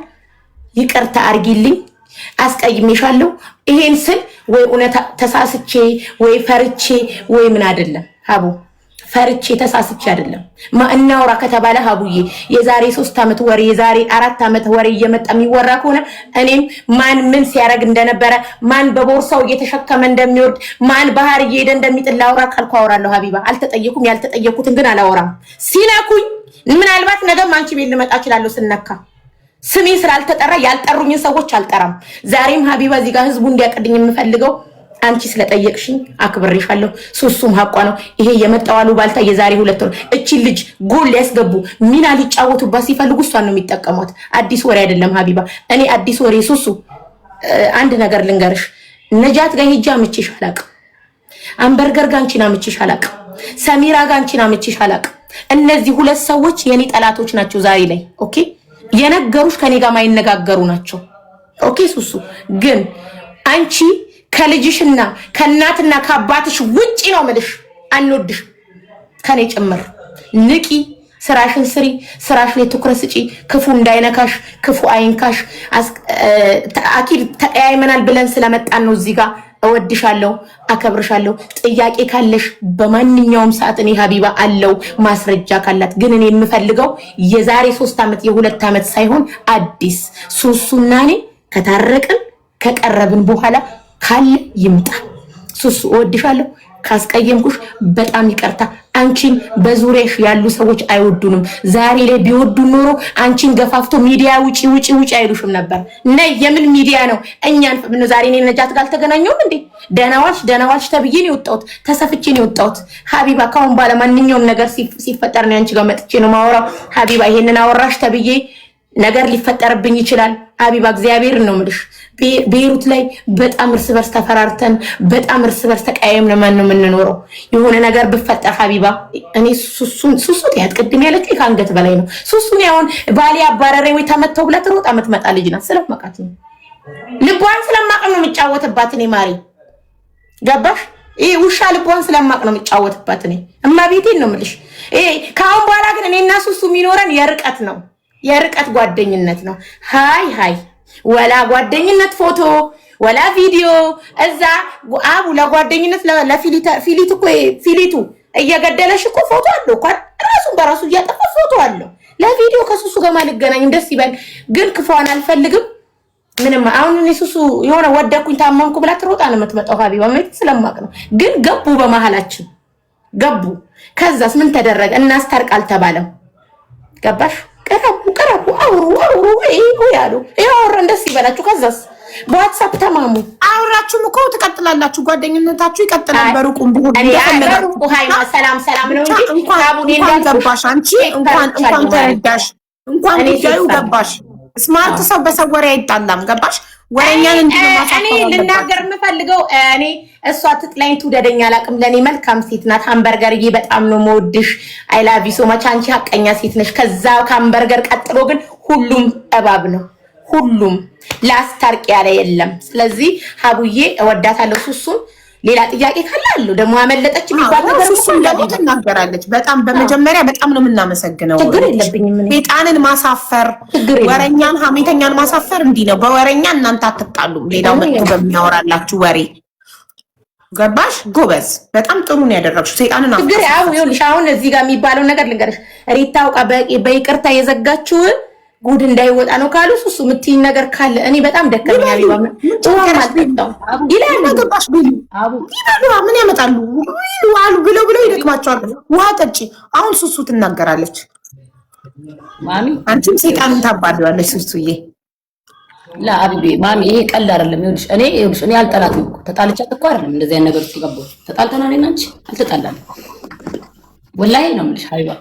ይቅርታ አርጊልኝ፣ አስቀይሜሻለሁ። ይሄን ስል ወይ እውነት ተሳስቼ ወይ ፈርቼ ወይ ምን አይደለም ሀቡ ፈርቼ ተሳስቼ አይደለም። እናውራ ከተባለ ሀቡዬ የዛሬ 3 ዓመት ወሬ የዛሬ 4 ዓመት ወሬ እየመጣ የሚወራ ከሆነ እኔም ማን ምን ሲያረግ እንደነበረ ማን በቦርሳው እየተሸከመ እንደሚወርድ ማን ባህር እየሄደ እንደሚጥል አውራ ካልኩ አወራለሁ። ሀቢባ አልተጠየቁም። ያልተጠየቁትን ግን አላወራም። ሲነኩኝ ምናልባት ነገም አንቺ ቤት ልመጣ እችላለሁ። ስነካ ስሜ ስላልተጠራ ያልጠሩኝን ሰዎች አልጠራም። ዛሬም ሀቢባ እዚህ ጋር ህዝቡ እንዲያቀድኝ የምፈልገው አንቺ ስለጠየቅሽኝ አክብሬሻለሁ። ሱሱም ሀቋ ነው። ይሄ የመጣው አሉባልታ የዛሬ 2 ወር እቺ ልጅ ጎል ሊያስገቡ ሚና ሊጫወቱባት ሲፈልጉ እሷን ነው የሚጠቀሙት። አዲስ ወሬ አይደለም ሀቢባ። እኔ አዲስ ወሬ ሱሱ አንድ ነገር ልንገርሽ። ነጃት ጋር ሄጄ አምቼሽ አላቅም። አንበርገር ጋር አንቺን አምቼሽ አላቅም። ሰሚራ ጋር አንቺን አምቼሽ አላቅም። እነዚህ 2 ሰዎች የኔ ጠላቶች ናቸው ዛሬ ላይ። ኦኬ የነገሩሽ ከኔ ጋር ማይነጋገሩ ናቸው። ኦኬ ሱሱ ግን አንቺ ከልጅሽና ከእናትና ከአባትሽ ውጪ ነው ምልሽ። አንወድሽ ከኔ ጭምር። ንቂ፣ ስራሽን ስሪ፣ ስራሽ ላይ ትኩረት ስጪ። ክፉ እንዳይነካሽ፣ ክፉ አይንካሽ። አኪድ ተቀያይመናል ብለን ስለመጣን ነው እዚህ ጋር። እወድሻለሁ፣ አከብርሻለሁ። ጥያቄ ካለሽ በማንኛውም ሰዓት እኔ ሀቢባ አለው ማስረጃ ካላት። ግን እኔ የምፈልገው የዛሬ 3 ዓመት የ2 ዓመት ሳይሆን አዲስ ሱሱና እኔ ከታረቅን ከቀረብን በኋላ ካለ ይምጣ። ሱሱ እወድሻለሁ። ካስቀየምኩሽ በጣም ይቅርታ። አንቺን በዙሪያሽ ያሉ ሰዎች አይወዱንም። ዛሬ ላይ ቢወዱ ኖሮ አንቺን ገፋፍቶ ሚዲያ ውጪ ውጪ ውጪ አይሉሽም ነበር። ነይ የምን ሚዲያ ነው? እኛን ዛሬ እኔ ነጃት ጋር አልተገናኘሁም እንዴ? ደናዋልሽ ተብዬ ነው የወጣሁት፣ ተሰፍቼ ነው የወጣሁት። ሀቢባ ካሁን በኋላ ማንኛውም ነገር ሲፈጠር ነው አንቺ ጋር መጥቼ ነው ማወራው። ሀቢባ ይሄንን አወራሽ ተብዬ ነገር ሊፈጠርብኝ ይችላል። ሀቢባ እግዚአብሔር ነው የምልሽ። ቤይሩት ላይ በጣም እርስ በርስ ተፈራርተን በጣም እርስ በርስ ተቀያየምን ማን ነው የምንኖረው? የሆነ ነገር ብፈጠር ሀቢባ እኔ ሱሱ ያትቀድም ያለች ከአንገት በላይ ነው። ሱሱን ያውን ባሊ አባረሬ ወይ ተመተው ብላ ትሮጣ የምትመጣ ልጅ ናት። ስለማውቃት ነው ልቧን ስለማቅ ነው የምጫወትባት። እኔ ማሪ ገባሽ? ይሄ ውሻ ልቧን ስለማቅ ነው የምጫወትባት። እኔ እማቤቴን ነው የምልሽ። ይሄ ካሁን በኋላ ግን እኔና ሱሱ የሚኖረን የርቀት ነው፣ የርቀት ጓደኝነት ነው። ሃይ ወላ ጓደኝነት ፎቶ ወላ ቪዲዮ እዛ አቡ ለጓደኝነት ለፊሊት እኮ ፊሊቱ እየገደለሽ እኮ ፎቶ አለው እኮ ራሱን በራሱ እያጠፋ ፎቶ አለው። ለቪዲዮ ከሱሱ ጋር ማልገናኝ ደስ ይበል፣ ግን ክፉዋን አልፈልግም። ምንም አሁን እኔ ሱሱ የሆነ ወደኩኝ ታመምኩ ብላ ትሮጣ ነው የምትመጣው። ሀቢባ ማለት ስለማቅ ነው። ግን ገቡ፣ በመሃላችን ገቡ። ከዛስ ምን ተደረገ? እናስታርቅ አልተባለም። ገባሽ? ቀረቡ አውሩ ያሉ ያወራን ደስ ይበላችሁ። ከዛስ በዋትስአፕ ተማሙ። አውራችሁም እኮ ትቀጥላላችሁ፣ ጓደኝነታችሁ ይቀጥላል። በሩቁም ቢሆን በሩቁ ሃይማ ሰላም ነው እንጂ እንኳን ገባሽ አንቺ እንኳን ተረዳሽ፣ እንኳን ጉዳዩ ገባሽ። ስማርት ሰው በሰው ወሬ አይጣላም። ገባሽ? ወሬኛን እኔ ልናገር የምፈልገው እኔ እሷ ትጥላኝ ትውደደኝ አላውቅም። ለእኔ መልካም ሴት ናት። ሃምበርገርዬ በጣም ነው የምወድሽ። አይ ላቭ ዩ ሶ ማች። አንቺ ሀቀኛ ሴት ነሽ። ከዛ ከሃምበርገር ቀጥሎ ግን ሁሉም እባብ ነው። ሁሉም ላስታርቅ ያለ የለም። ስለዚህ ሀቡዬ እወዳታለሁ። ሱሱን ሌላ ጥያቄ ካለ አለው ደግሞ አመለጠች የሚባል ነገር ሱሱን ደግሞ ትናገራለች። በጣም በመጀመሪያ በጣም ነው የምናመሰግነው። ችግር የለብኝም። ሴጣንን ማሳፈር፣ ወረኛን ሀሜተኛን ማሳፈር እንዲህ ነው። በወረኛ እናንተ አትጣሉም። ሌላው መጥቶ በሚያወራላችሁ ወሬ ገባሽ? ጎበዝ፣ በጣም ጥሩ ነው ያደረግሽው። ሴጣንን ችግር ይኸውልሽ፣ አሁን እዚህ ጋር የሚባለው ነገር ልንገርሽ። ሪታ አውቃ በይቅርታ የዘጋችውን ጉድ እንዳይወጣ ነው ካሉ ሱሱ የምትይኝ ነገር ካለ እኔ በጣም ደከመኛ ቢባል ይላል። ገባሽ? ይበሉ ምን ያመጣሉ አሉ ብለው ይደክማቸዋል። ውሃ ጠጪ። አሁን ሱሱ ትናገራለች። ማሚ አንቺም ሴጣንን ታባደዋለች ሱሱዬ። ለአቢቤ ማሚ ይሄ ቀልድ አይደለም። ይኸውልሽ እኔ አልጠላትም እኮ ተጣልቻት እኮ አይደለም እንደዚህ አይነት ነገር ሲገባ ተጣልተና እኔና አንቺ አልተጣላንም። ወላሂ ነው የምልሽ ሀቢባ።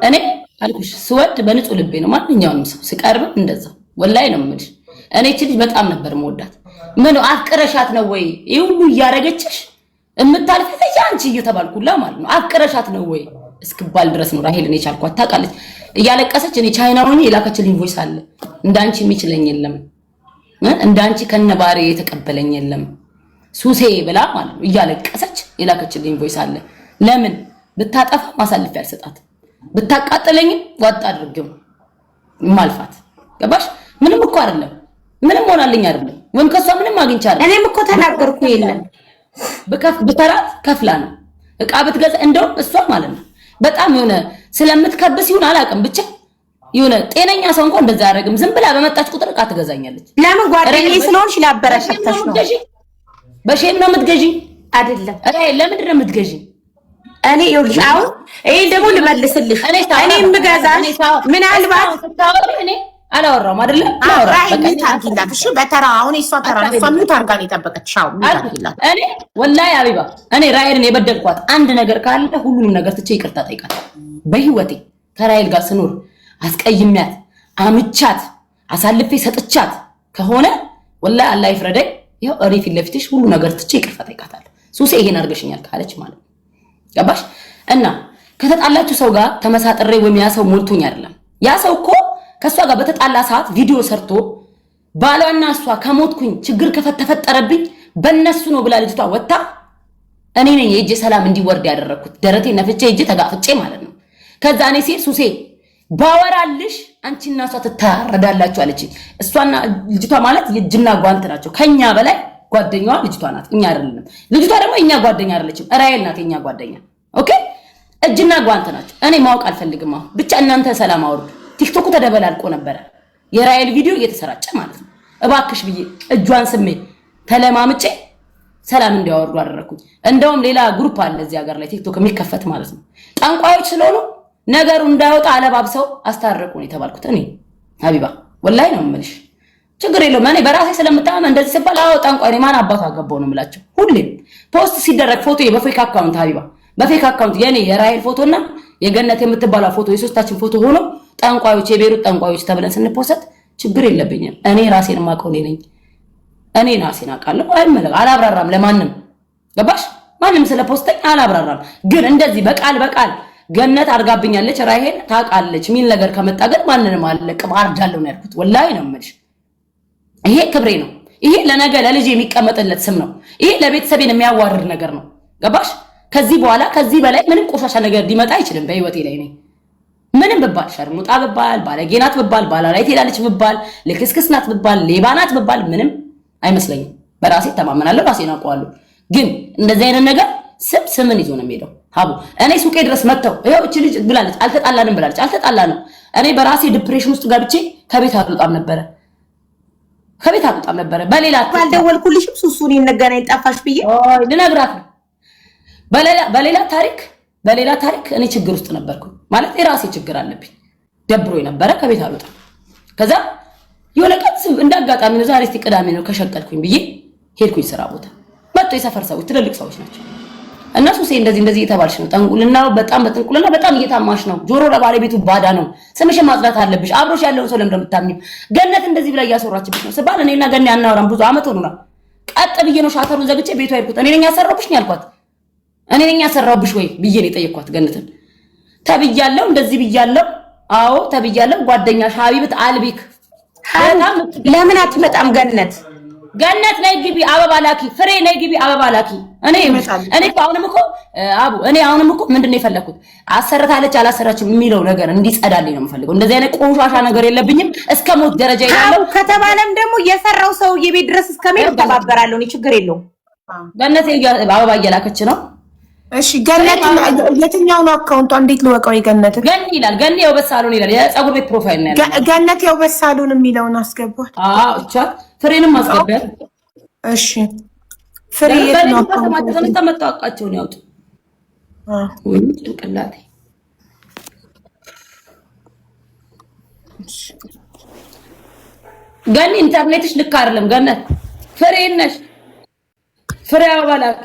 እኔ አልኩሽ ስወድ በንጹህ ልቤ ነው ማንኛውንም ሰው ስቀርብ እንደዛ ወላሂ ነው የምልሽ። እኔ እቺ ልጅ በጣም ነበር የምወዳት። ምን አፍቅረሻት ነው ወይ ይሄ ሁሉ እያረገችሽ እምታልፈሽ አንቺ እየተባልኩላ ማለት ነው። አፍቅረሻት ነው ወይ እስክባል ድረስ ነው ራሄልን የቻልኳት ታውቃለች። እያለቀሰች እኔ ቻይና ሆኜ የላከችልኝ ቮይስ አለ። እንዳንቺ የሚችለኝ የለም፣ እንዳንቺ ከነባሪ የተቀበለኝ የለም ሱሴ ብላ ማለት ነው። እያለቀሰች የላከችልኝ ቮይስ አለ። ለምን ብታጠፋ ማሳልፍ ያልሰጣት ብታቃጥለኝም ዋጣ አድርገው ማልፋት። ገባሽ? ምንም እኮ አይደለም፣ ምንም ሆናልኝ አይደለም፣ ወይም ከሷ ምንም አግኝቻ አይደለም። እኔም እኮ ተናገርኩ የለም ብተራት ከፍላ ነው እቃ ብትገዛ እንደውም እሷ ማለት ነው በጣም የሆነ ስለምትከብስ ይሁን አላውቅም፣ ብቻ የሆነ ጤነኛ ሰው እንኳን እንደዛ ያደርግም። ዝም ብላ በመጣች ቁጥር እቃ ትገዛኛለች። ለምን? ጓደኛዬ ስለሆንሽ ላበረታታሽ ነው። በሼም ነው የምትገዢ አይደለም? ለምንድን ነው የምትገዢ? እኔ ይኸውልሽ አሁን ይሄን ደግሞ ልመልስልሽ። እኔ የምገዛሽ ምናልባት እኔ አላወራሁም አይደለ? ታርጊላት። እሺ በተራ አሁን እሷ ተራ ነው። እሷ ምን ታርጋ ነው የጠበቀችሽ? አሁን ታርጊላት። እኔ ወላሂ አቢባ እኔ ራይልን የበደልኳት አንድ ነገር ካለ ሁሉንም ነገር ትቼ ይቅርታ ጠይቃታለሁ። በህይወቴ ከራይል ጋር ስኖር አስቀይሚያት፣ አምቻት፣ አሳልፌ ሰጥቻት ከሆነ ወላሂ አላህ ይፍረደኝ። ይኸው እኔ ፊት ለፊትሽ ሁሉ ነገር ትቼ ይቅርታ ጠይቃታለሁ። ሱሴ ይሄን አድርገሽኛል ካለች ማለት ነው። ገባሽ? እና ከተጣላችሁ ሰው ጋር ተመሳጥሬ ወይም ያ ሰው ሞልቶኝ አይደለም። ያ ሰው እኮ ከሷ ጋር በተጣላ ሰዓት ቪዲዮ ሰርቶ ባሏና እሷ ከሞትኩኝ ችግር ተፈጠረብኝ በእነሱ ነው ብላ ልጅቷ ወጣ። እኔ ነኝ የእጄ ሰላም እንዲወርድ ያደረኩት ደረቴ ነፍቼ እጄ ተጋፍጬ ማለት ነው። ከዛ እኔ ሲል ሱሴ ባወራልሽ አንቺና እሷ ትታረዳላችሁ አለች። እሷና ልጅቷ ማለት የእጅና ጓንት ናቸው። ከኛ በላይ ጓደኛዋ ልጅቷ ናት፣ እኛ አይደለም። ልጅቷ ደግሞ እኛ ጓደኛ አይደለችም፣ ራይል ናት የኛ ጓደኛ። ኦኬ እጅና ጓንት ናቸው። እኔ ማወቅ አልፈልግም። አሁን ብቻ እናንተ ሰላም አውርዱ። ቲክቶኩ ተደበላልቆ ነበረ የራይል ቪዲዮ እየተሰራጨ ማለት ነው። እባክሽ ብዬ እጇን ስሜ ተለማምጬ ሰላም እንዲያወርዱ አደረኩኝ። እንደውም ሌላ ግሩፕ አለ እዚህ ሀገር ላይ ቲክቶክ የሚከፈት ማለት ነው። ጠንቋዮች ስለሆኑ ነገሩ እንዳይወጣ አለባብሰው አስታረቁ ነው የተባልኩት። እኔ ሀቢባ ወላሂ ነው የምልሽ፣ ችግር የለውም። እኔ በራሴ ስለምታመን እንደዚህ ሲባል አዎ ጠንቋይ ማን አባቱ አገባው ነው የምላቸው። ሁሌም ፖስት ሲደረግ ፎቶ በፌክ አካውንት ሀቢባ በፌክ አካውንት የኔ የራይል ፎቶና የገነት የምትባለው ፎቶ የሶስታችን ፎቶ ሆኖ ጠንቋዮች የቤሩት ጠንቋዮች ተብለን ስንፖሰት ችግር የለብኝም። እኔ ራሴን ማቀው ነኝ። እኔ ራሴን አውቃለሁ። አላብራራም ለማንም። ገባሽ? ማንም ስለ ፖስተኝ አላብራራም። ግን እንደዚህ በቃል ገነት አርጋብኛለች ራይሄን ታውቃለች ሚል ነገር ከመጣ ግን ማንንም አልለቅም፣ አርጃለሁ ነው ያልኩት። ወላሂ ነው የምልሽ። ይሄ ክብሬ ነው። ይሄ ለነገ ለልጅ የሚቀመጥለት ስም ነው። ይሄ ለቤተሰቤን የሚያዋርድ ነገር ነው። ገባሽ? ከዚህ በኋላ ከዚህ በላይ ምንም ቆሻሻ ነገር ሊመጣ አይችልም በህይወቴ ላይ ነኝ። ምንም ብባል ሸርሙጣ ብባል ባለጌ ናት ብባል ባላላይ ትሄዳለች ብባል ልክስክስ ናት ብባል ሌባ ናት ብባል ምንም አይመስለኝም። በራሴ ተማመናለሁ፣ ራሴን አውቀዋለሁ። ግን እንደዚህ አይነት ነገር ስምን ይዞ ነው የሚሄደው። ሀቡ እኔ ሱቄ ድረስ መጥተው ይኸው እቺ ልጅ ብላለች አልተጣላንም ብላለች። አልተጣላንም። እኔ በራሴ ዲፕሬሽን ውስጥ ገብቼ ከቤት አልወጣም ነበረ። በሌላ አልደወልኩልሽም ሱሱን ይነገረኝ ጠፋሽ ብዬ ልነግራት ነው። በሌላ ታሪክ እኔ ችግር ውስጥ ነበርኩ ማለት የራሴ ችግር አለብኝ። ደብሮኝ ነበረ ከቤት አልወጣም። ከዛ የሆነ ቀን እንዳጋጣሚ ነው ዛሬ እስቲ ቅዳሜ ነው ከሸቀልኩኝ ብዬ ሄድኩኝ ስራ ቦታ መጥቶ የሰፈር ሰዎች ትልልቅ ሰዎች ናቸው እነሱ እንደዚህ እየተባልሽ ነው ጠንቁልና በጥንቁልና በጣም እየታማሽ ነው ጆሮ ለባለቤቱ ባዳ ነው ስምሽን ማጽዳት አለብሽ አብሮሽ ያለውን ሰው ለምን እንደምታምኚው ገነት እንደዚህ ብላ እያሰራችብሽ ነው ስባል እኔና ገነት ያናወራም ብዙ አመት ሆኖናል ቀጥ ብዬ ነው ሻተሩን ዘግቼ ቤቷ ሄድኩት እኔ ነኝ ያሰራሁብሽ ነው ያልኳት እኔ ነኝ ያሰራሁብሽ ወይ ብዬ ነው የጠየኳት ገነትን ተብያለሁ እንደዚህ ብያለሁ አዎ ተብያለሁ ጓደኛሽ ሀቢብት አልቢክ ለምን አትመጣም ገነት ነይ ግቢ አበባ ላኪ ፍሬ ነይ ግቢ አበባ ላኪ እኔ አሁንም እኮ ምንድነው የፈለኩት አሰረታለች አላሰራችም የሚለው ነገር እንዲጸዳልኝ ነው የምፈልገው እንደዚህ አይነት ቆሻሻ ነገር የለብኝም እስከ ሞት ደረጃ ይላል ከተባለም ደግሞ የሰራው ሰው የቤት ድረስ እስከመሄድ ተባበራለሁ እኔ ችግር የለውም ገነት አበባ እየላከች ነው እሺ ገነት የትኛው ነው አካውንቷ እንዴት ልወቀው የገነት ገኒ ይላል ገኒ የውበት ሳሎን ይላል የፀጉር ቤት ፕሮፋይል ነው ያለው ገነት የውበት ሳሎን የሚለውን አስገባት እቻ ፍሬንም አስገባት እሺ ፍሬ ነው ተመጣጣቃቸው ነው ያውጡ ወይ ጭንቅላቴ ገኒ ኢንተርኔትሽ ልክ አይደለም ገነት ፍሬ ነሽ ፍሬ አባላክ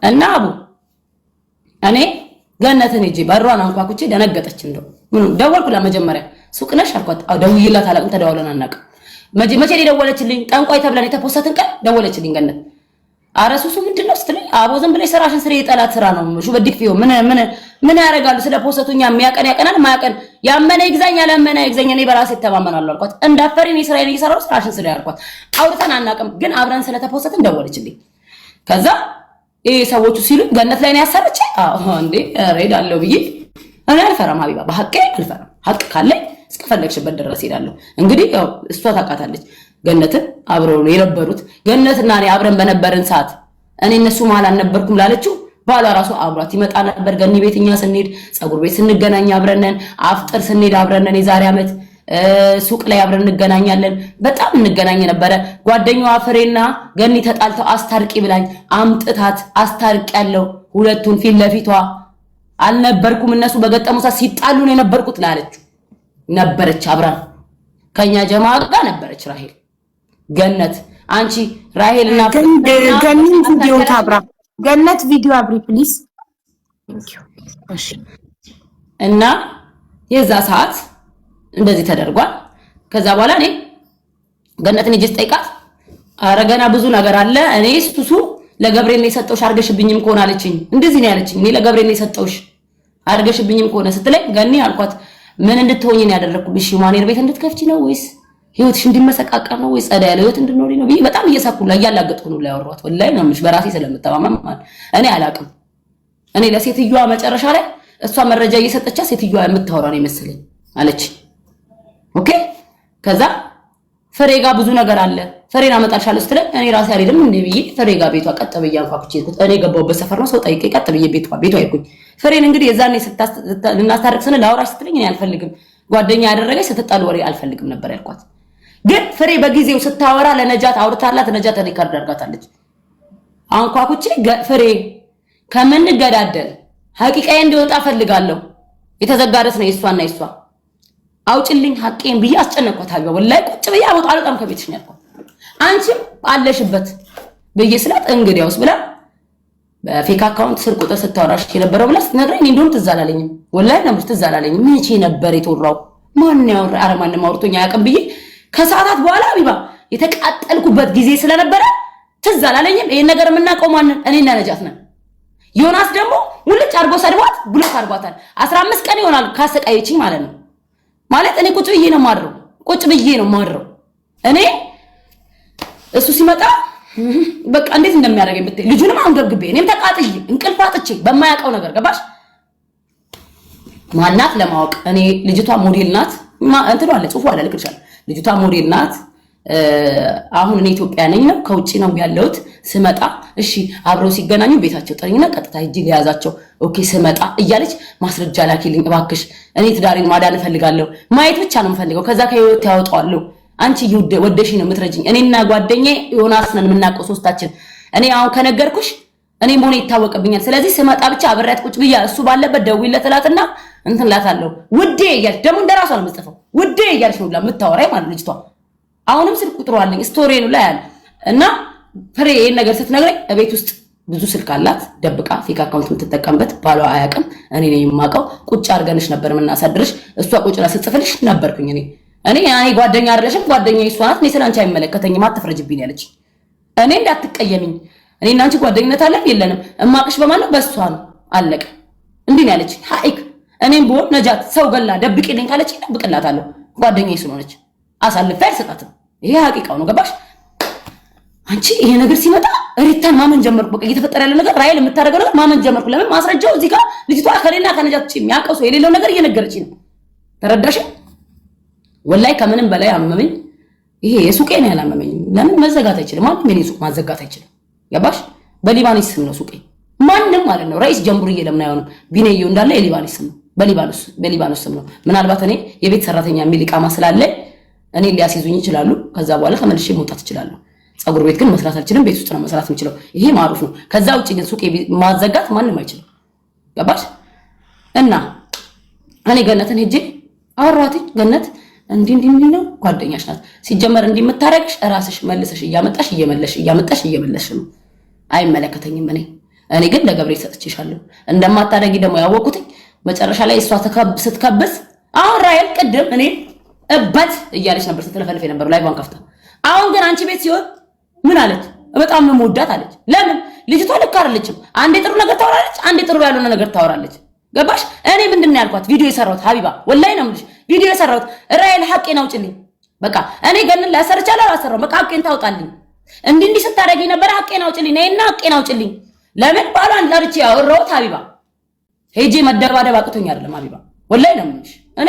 እና አቡ እኔ ገነትን እጂ በሯን አንኳኩቼ ደነገጠች እንደው ምን ደወልኩላ መጀመሪያ ሱቅ ነሽ አልኳት ደውዬላት አላውቅም ተደዋውለን አናውቅም መቼ ደወለችልኝ ጠንቋይ ተብለን የተፖሰትን ቀን ደወለችልኝ ገነት አረሱሱ ምንድነው ስትለኝ አቦ ዝም ብለሽ ስራሽን ስሪ የጠላት ስራ ነው ሹበዲክ ፊዮ ምን ያረጋሉ ስለ ፖሰቱኛ የሚያቀን ያቀናል ማያቀን ያመነ ይግዛኝ ያላመነ ይግዛኝ እኔ በራሴ ተማመናለሁ አልኳት እንዳፈሪ እኔ ስራዬን እየሰራሁ ስራሽን ስሪ አልኳት አውርተን አናውቅም ግን አብረን ስለተፖሰትን ደወለችልኝ ከዛ ሰዎቹ ሲሉ ገነት ላይ ነው ያሰረች እንዴ ሬዳለው ብዬ እኔ አልፈራም ሀቢባ በሐቄ አልፈራም ሐቅ ካለኝ እስከፈለግሽበት ድረስ ሄዳለሁ እንግዲህ ያው እሷ ታውቃታለች ገነትን አብረው ነው የነበሩት ገነትና እኔ አብረን በነበርን ሰዓት እኔ እነሱ መሀል አልነበርኩም ላለችው ባሏ ራሱ አብሯት ይመጣ ነበር ገኒ ቤትኛ ስንሄድ ፀጉር ቤት ስንገናኝ አብረን አፍጥር ስንሄድ አብረን የዛሬ አመት ሱቅ ላይ አብረን እንገናኛለን በጣም እንገናኝ ነበር ጓደኛዋ ፍሬና ገኒ ተጣልተው አስታርቂ ብላኝ አምጥታት አስታርቂ ያለው ሁለቱን ፊት ለፊቷ አልነበርኩም እነሱ በገጠሙ ሰዓት ሲጣሉ ነው የነበርኩት ላለች ነበረች አብራን ከኛ ጀማዓ ጋር ነበረች ራሄል ገነት አንቺ ራሄልና ገኒ ቪዲዮ ታብራ ገነት ቪዲዮ አብሪ ፕሊዝ እሺ እና የዛ ሰዓት እንደዚህ ተደርጓል ከዛ በኋላ እኔ ገነትን እጅ ጠይቃት አረጋና ብዙ ነገር አለ እኔ ሱሱ ለገብርኤል ነው የሰጠውሽ አርገሽብኝም ከሆነ አለችኝ እንደዚህ ነው ያለችኝ እኔ ለገብርኤል ነው የሰጠውሽ አርገሽብኝም ከሆነ ስትለኝ ገኒ አልኳት ምን እንድትሆኚ ነው ያደረኩብሽ ማኔር ቤት እንድትከፍቺ ነው ወይስ ህይወትሽ እንዲመሰቃቀር ነው ወይስ ጸዳ ያለ ህይወት እንድትኖሪ ነው ብዬ በጣም እየሳኩላ እያላገጥኩ ነው ያወራሁት ወላሂ ነው ምሽ በራሴ ስለምተማመን እኔ አላቅም እኔ ለሴትዮዋ መጨረሻ ላይ እሷ መረጃ እየሰጠቻት ሴትዮዋ የምታወራ ነው ይመስለኝ አለች ኦኬ ከዛ ፍሬ ጋር ብዙ ነገር አለ ፍሬን አመጣልሻለሁ ስትለኝ እኔ ራሴ አልሄድም እንዴ ብዬ ፍሬ ጋር ቤቷ ቀጥ ብዬ አንኳኩቼ እኔ ገባሁበት ሰፈር ነው ሰው ጠይቄ ቀጥ ብዬ ቤቷ ሄድኩኝ ፍሬን እንግዲህ የዛኔ ልናስታርቅ ስንል ላውራሽ ስትለኝ እኔ አልፈልግም ጓደኛ ያደረገች ስትጣሉ ወሬ አልፈልግም ነበር ያልኳት ግን ፍሬ በጊዜው ስታወራ ለነጃት አውርታላት ነጃት ሪካርድ አድርጋታለች አንኳኩቼ ፍሬ ከምን ገዳደል ሐቂቃዬ እንዲወጣ ፈልጋለሁ የተዘጋረስ ነው የሷና የሷ አውጭልኝ ሐቄን ብዬ አስጨነቅኳታለሁ ወላሂ ቁጭ ብዬ አልወጣም ከቤትሽ ነው ያልኳት አንቺም አለሽበት ብዬ ስላት እንግዲያውስ ብላ በፌክ አካውንት ስር ቁጥር ስታወራሽ የነበረው ብላ ስትነግረኝ እንደውም ትዝ አላለኝም ወላሂ ነው ትዝ አላለኝም መቼ ነበር የተወራው ማን ያወራ አረማን ማውርቶኛ ያቀም ብዬ ከሰዓታት በኋላ ሀቢባ የተቃጠልኩበት ጊዜ ስለነበረ ትዝ አላለኝም ይሄን ነገር የምናውቀው ማንን እኔና ነጃት ነን ዮናስ ደግሞ ሙልጭ አርጎ ሰድቧት ብሎክ አርጓታል 15 ቀን ይሆናል ካሰቃየችኝ ማለት ነው ማለት እኔ ቁጭ ብዬ ነው ማድረው እኔ እሱ ሲመጣ በቃ እንዴት እንደሚያደርገኝ ብትይ ልጁንም አንገብግቤ እኔም ተቃጥዬ እንቅልፍ አጥቼ በማያውቀው ነገር ገባሽ ማናት ለማወቅ እኔ ልጅቷ ሞዴል ናት እንትሉ አለ ጽሁፉ አለ ልክልሻል ልጅቷ ሞዴል ናት አሁን እኔ ኢትዮጵያ ነኝ ነው ከውጪ ነው ያለሁት ስመጣ እሺ አብረው ሲገናኙ ቤታቸው ጠሪኝና ቀጥታ ሂጂ ሊያዛቸው ኦኬ ስመጣ እያለች ማስረጃ ላኪልኝ እባክሽ እኔ ትዳሬን ማዳን እፈልጋለሁ ማየት ብቻ ነው የምፈልገው ከዛ ከህይወት ያወጣዋለሁ አንቺ ወደሽ ነው የምትረጂኝ እኔና ጓደኛዬ ዮናስ ነን የምናውቀው ሶስታችን እኔ አሁን ከነገርኩሽ እኔ ሞኔ ይታወቅብኛል። ስለዚህ ስመጣ ብቻ አብሬያት ቁጭ ብያ እሱ ባለበት ደውይለት እላትና እንትን እላታለሁ። ውዴ እያለች ደግሞ እንደራሷ ነው የምትጽፈው። ውዴ እያለች ነው የምታወራኝ ማለት ልጅቷ። አሁንም ስልክ ቁጥሩ አለኝ ስቶሪኑ ላይ አለ እና ፍሬ ይሄን ነገር ስትነግረኝ እቤት ውስጥ ብዙ ስልክ አላት ደብቃ ፌክ አካውንት የምትጠቀምበት ባሏ አያውቅም። እኔ ነኝ የማውቀው። ቁጭ አድርገንሽ ነበር የምናሳድርሽ። እሷ ቁጭ ብላ ስትጽፍልሽ ነበርኩኝ እኔ ጓደኛ አይደለሽም ጓደኛዬ እሷ ናት። እኔ ስላንቺ አይመለከተኝም አትፍረጅብኝ ያለች። እኔ እንዳትቀየሚኝ እኔ እና አንቺ ጓደኝነት አለን የለንም። እማቅሽ በማን ነው? በእሷ ነው አለቀ። እንዲህ ነው ያለች ሀይክ። እኔም ብሆን ነጃት ሰው ገላ ደብቄልኝ ካለች እደብቅላታለሁ። ጓደኛዬ ስለሆነች አሳልፌ አልሰጣትም። ይሄ ሀቂቃው ነው። ገባሽ? አንቺ ይሄ ነገር ሲመጣ ሪታን ማመን ጀመርኩ። በቃ እየተፈጠረ ያለው ነገር ራይል የምታደርገው ነገር ማመን ጀመርኩ። ለምን? ማስረጃው እዚህ ጋር ልጅቷ ከሌላ ከነጃት ውጪ የሚያውቀው ሰው የሌለው ነገር እየነገረች ነው። ተረዳሽ? ወላይ ከምንም በላይ አመመኝ። ይሄ የሱቄ ነው ያላመመኝ። ለምን መዘጋት አይችልም? ማንም የኔ ሱቅ ማዘጋት አይችልም። ገባሽ? በሊባኖስ ስም ነው ሱቄ። ማንም ማለት ነው ራይስ ጀምሩዬ ለምን አይሆንም? ቢኔዮ እንዳለ የሊባኖስ ስም ነው። በሊባኖስ ስም ነው። ምናልባት እኔ የቤት ሰራተኛ የሚል ኢቃማ ስላለኝ እኔ ሊያስይዙኝ ይችላሉ። ከዛ በኋላ ተመልሼ መውጣት እችላለሁ። ፀጉር ቤት ግን መስራት አልችልም። ቤት ውስጥ ነው መስራት የምችለው። ይሄ ማሩፍ ነው። ከዛ ውጪ ግን ሱቄ ማዘጋት ማንም አይችልም። ገባሽ? እና እኔ ገነትን ሄጄ አወራሁት። ገነት እንዲህ ነው ጓደኛሽ ናት። ሲጀመር እንዲህ የምታረግሽ እራስሽ መልሰሽ እያመጣሽ ነው። አይመለከተኝም። እኔ ግን ለገብሬ ሰጥቼሻለሁ። እንደማታደርጊ ደግሞ ያወቁት መጨረሻ ላይ እሷ ስትከብስ አሁን ራይል ቅድም እኔ እበት እያለች ነበር ስትለፈልፍ ነበር ላይቫን ከፍታ። አሁን ግን አንቺ ቤት ሲሆን ምን አለች? በጣም ነው የምወዳት አለች። ለምን? ልጅቷ ልክ አይደለችም። አንዴ ጥሩ ነገር ታወራለች፣ አንዴ ጥሩ ያልሆነ ነገር ታወራለች። ገባሽ? እኔ ምንድነው ያልኳት? ቪዲዮ የሰራሁት ሀቢባ ወላሂ ነው የምልሽ። ቪዲዮ የሰራሁት ራይል ሐቄን አውጭልኝ። በቃ እኔ ገንን ላሰርቻለሁ አላሰራው። በቃ ሐቄን ታውጣልኝ። እንዲህ ስታደርጊ ነበር። ሐቄን አውጭልኝ ነይና ሐቄን አውጭልኝ። ለምን? ባሏን ላርቼ ያወራሁት ሀቢባ ሄጄ መደባደብ አቅቶኝ አይደለም ሀቢባ ወላሂ ነው የምልሽ። እኔ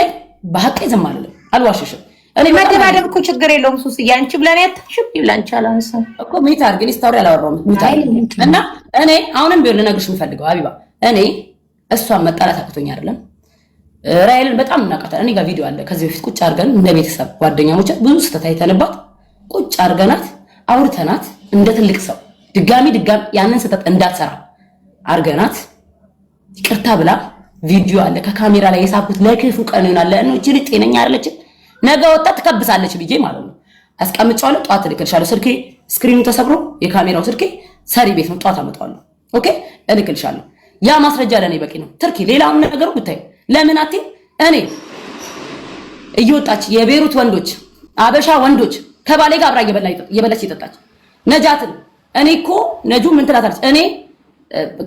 በሐቄ ዝም አልልም፣ አልዋሽሽም። እኔ መደባደብ እኮ ችግር የለውም። ሱስ ያንቺ ብለን ያታሽም ይብላንቻ አላንሳ እኮ ሚታ አርገን ስታውሪ አላወራውም ሚታ እና እኔ አሁንም ቢሆን ልነግርሽ የምፈልገው ሀቢባ እኔ እሷን መጣላት አቅቶኝ አይደለም። ራይልን በጣም እናቃታለን። እኔ ጋር ቪዲዮ አለ። ከዚህ በፊት ቁጭ አርገን እንደ ቤተሰብ ጓደኛሞች ብዙ ስህተት አይተንባት ቁጭ አርገናት አውርተናት እንደ ትልቅ ሰው ድጋሚ ያንን ስህተት እንዳትሰራ አርገናት ይቅርታ ብላ ቪዲዮ አለ። ከካሜራ ላይ የሳብኩት ለክፉ ቀን ይሆናል። ለእኔ እቺ ልጅ ጤነኛ አይደለች፣ ነገ ወጣ ትከብሳለች ብዬ ማለት ነው። አስቀምጫለሁ። ጧት እልክልሻለሁ። ስልኬ ስክሪኑ ተሰብሮ የካሜራው ስልኬ ሰሪ ቤት ነው። ጧት አመጣዋለሁ። ኦኬ እልክልሻለሁ። ያ ማስረጃ ለኔ በቂ ነው። ትርኪ ሌላውን ነገሩ ብታይ ለምን አትይ? እኔ እየወጣች የቤሩት ወንዶች አበሻ ወንዶች ከባሌ ጋር አብራ እየበላች ይጠጣች ነጃትን እኔ እኮ ነጁ ምን ትላታለች? እኔ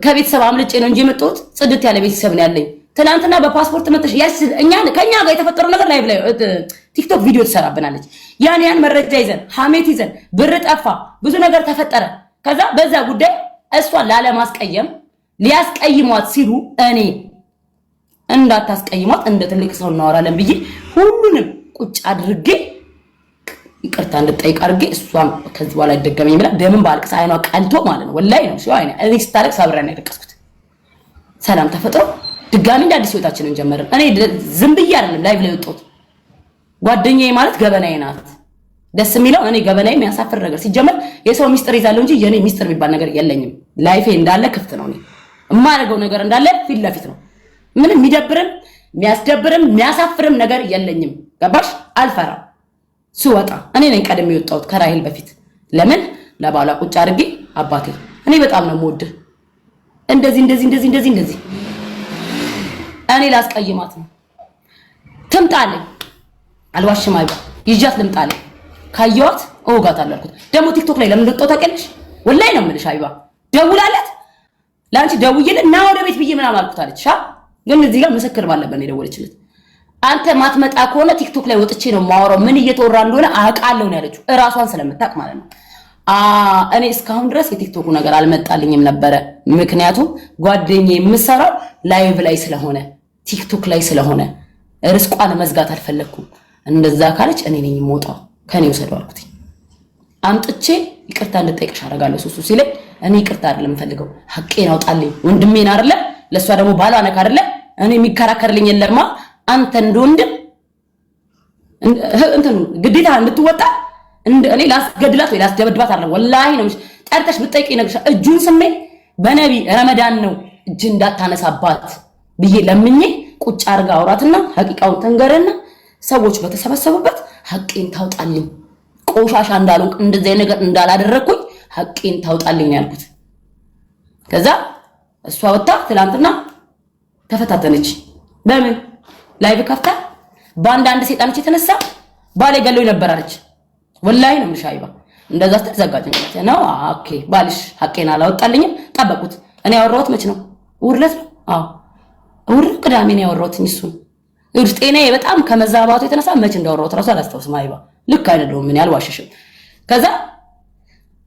ከቤተሰብ አምልጬ ነው እንጂ የመጣሁት ጽድት ያለ ቤተሰብ ነው ያለኝ። ትናንትና በፓስፖርት መጥተሽ ከኛ ጋር የተፈጠረው ነገር ላይ ቲክቶክ ቪዲዮ ትሰራብናለች። ያን መረጃ ይዘን ሐሜት ይዘን ብር ጠፋ፣ ብዙ ነገር ተፈጠረ። ከዛ በዛ ጉዳይ እሷን ላለማስቀየም ሊያስቀይሟት ሲሉ እኔ እንዳታስቀይሟት እንደ ትልቅ ሰው እናወራለን ብዬ ሁሉንም ቁጭ አድርጌ ይቅርታ እንድጠይቅ አድርጌ እሷም ከዚህ በኋላ አይደገመኝ ብላ ደምን ባልቅስ አይኗ ቀልቶ ማለት ነው። ወላሂ ነው ሲው አይኔ እኔ ስታለቅ ሳብራና ያደቀስኩት ሰላም ተፈጥሮ ድጋሚ እንደ አዲስ ህይወታችንን ጀመርን። እኔ ዝም ብዬ አይደለም ላይቭ ላይ ወጣሁት። ጓደኛዬ ማለት ገበናዬ ናት። ደስ የሚለው እኔ ገበናዬ የሚያሳፍር ነገር ሲጀመር የሰው ሚስጥር ይዛለሁ እንጂ የኔ ሚስጥር የሚባል ነገር የለኝም። ላይፌ እንዳለ ክፍት ነው። እኔ የማደርገው ነገር እንዳለ ፊት ለፊት ነው። ምንም የሚደብርም የሚያስደብርም የሚያሳፍርም ነገር የለኝም። ገባሽ? አልፈራም። ስወጣ እኔ ነኝ ቀደም የወጣሁት ከራሄል በፊት። ለምን? ለባሏ ቁጭ አድርጌ አባቴ እኔ በጣም ነው የምወድህ እንደዚህ እኔ ላስቀይማት ነው ትምጣለኝ አልዋሽም አይባ ይጃት ልምጣለኝ ካየዋት እወጋታለሁ አልኩት። ደግሞ ቲክቶክ ላይ ለምን ልትወጣ ታውቂያለሽ? ወላሂ ነው የምልሽ አይባ ደውላለት ላንቺ ደውዬልህ ና ወደ ቤት ብዬ ምናምን አልኩት አለች። ግን እዚህ ጋር ምስክር ባለበት ነው የደወለችለት። አንተ ማትመጣ ከሆነ ቲክቶክ ላይ ወጥቼ ነው የማወራው፣ ምን እየተወራ እንደሆነ አውቃለሁ ነው ያለችው። እራሷን ስለምታውቅ ማለት ነው። እኔ እስካሁን ድረስ የቲክቶኩ ነገር አልመጣልኝም ነበረ። ምክንያቱም ጓደኛዬ የምሰራው ላይቭ ላይ ስለሆነ ቲክቶክ ላይ ስለሆነ ርስቋን መዝጋት አልፈለኩም። እንደዛ ካለች እኔ ነኝ የምወጣው፣ ከኔ ወሰደው አልኩት። አምጥቼ ይቅርታ እንድጠይቅሽ አደርጋለሁ ሱሱ ሲለኝ እኔ ይቅርታ አይደለም የምፈልገው፣ ሐቄን አውጣልኝ። ወንድሜን አይደለ ለሷ ደግሞ ባሏ ነካ አይደለ እኔ የሚከራከርልኝ የለማ። አንተ እንደወንድም እንትን ግዴታ እንድትወጣ እኔ ላስገድላት ወይ ላስደበድባት አይደለም ወላሂ ነው። ጠርተሽ ብትጠይቂ ነግርሻ እጁን ስሜ በነቢ ረመዳን ነው እጅ እንዳታነሳባት ብዬ ለምኜ ቁጭ አርጋ አውራትና ሐቂቃውን ተንገረና ሰዎች በተሰበሰቡበት ሐቄን ታውጣልኝ ቆሻሻ እንዳልሆንክ እንደዚህ ነገር እንዳላደረኩኝ ሐቄን ታውጣልኝ ያልኩት። ከዛ እሷ ወጣ ትላንትና ተፈታተነች። በምን ላይቭ ከፍታ በአንድ ሰይጣኖች የተነሳ ባሌ ገለው ነበር አለች። ወላሂ ነው ምሻይባ እንደዛ ተዘጋጀኝ ነው። ኦኬ ባልሽ ሐቄን አላወጣልኝም ጠበቁት። እኔ ያወራሁት መች ነው? ውርለት ነው። አዎ ውር ቅዳሜ ነው ያወራሁት። እሱን ጤናዬ በጣም ከመዛባቱ የተነሳ መች እንዳወራሁት ራሱ አላስታውስም። አይባ ልክ አይደለም። ምን ያልዋሽሽም። ከዛ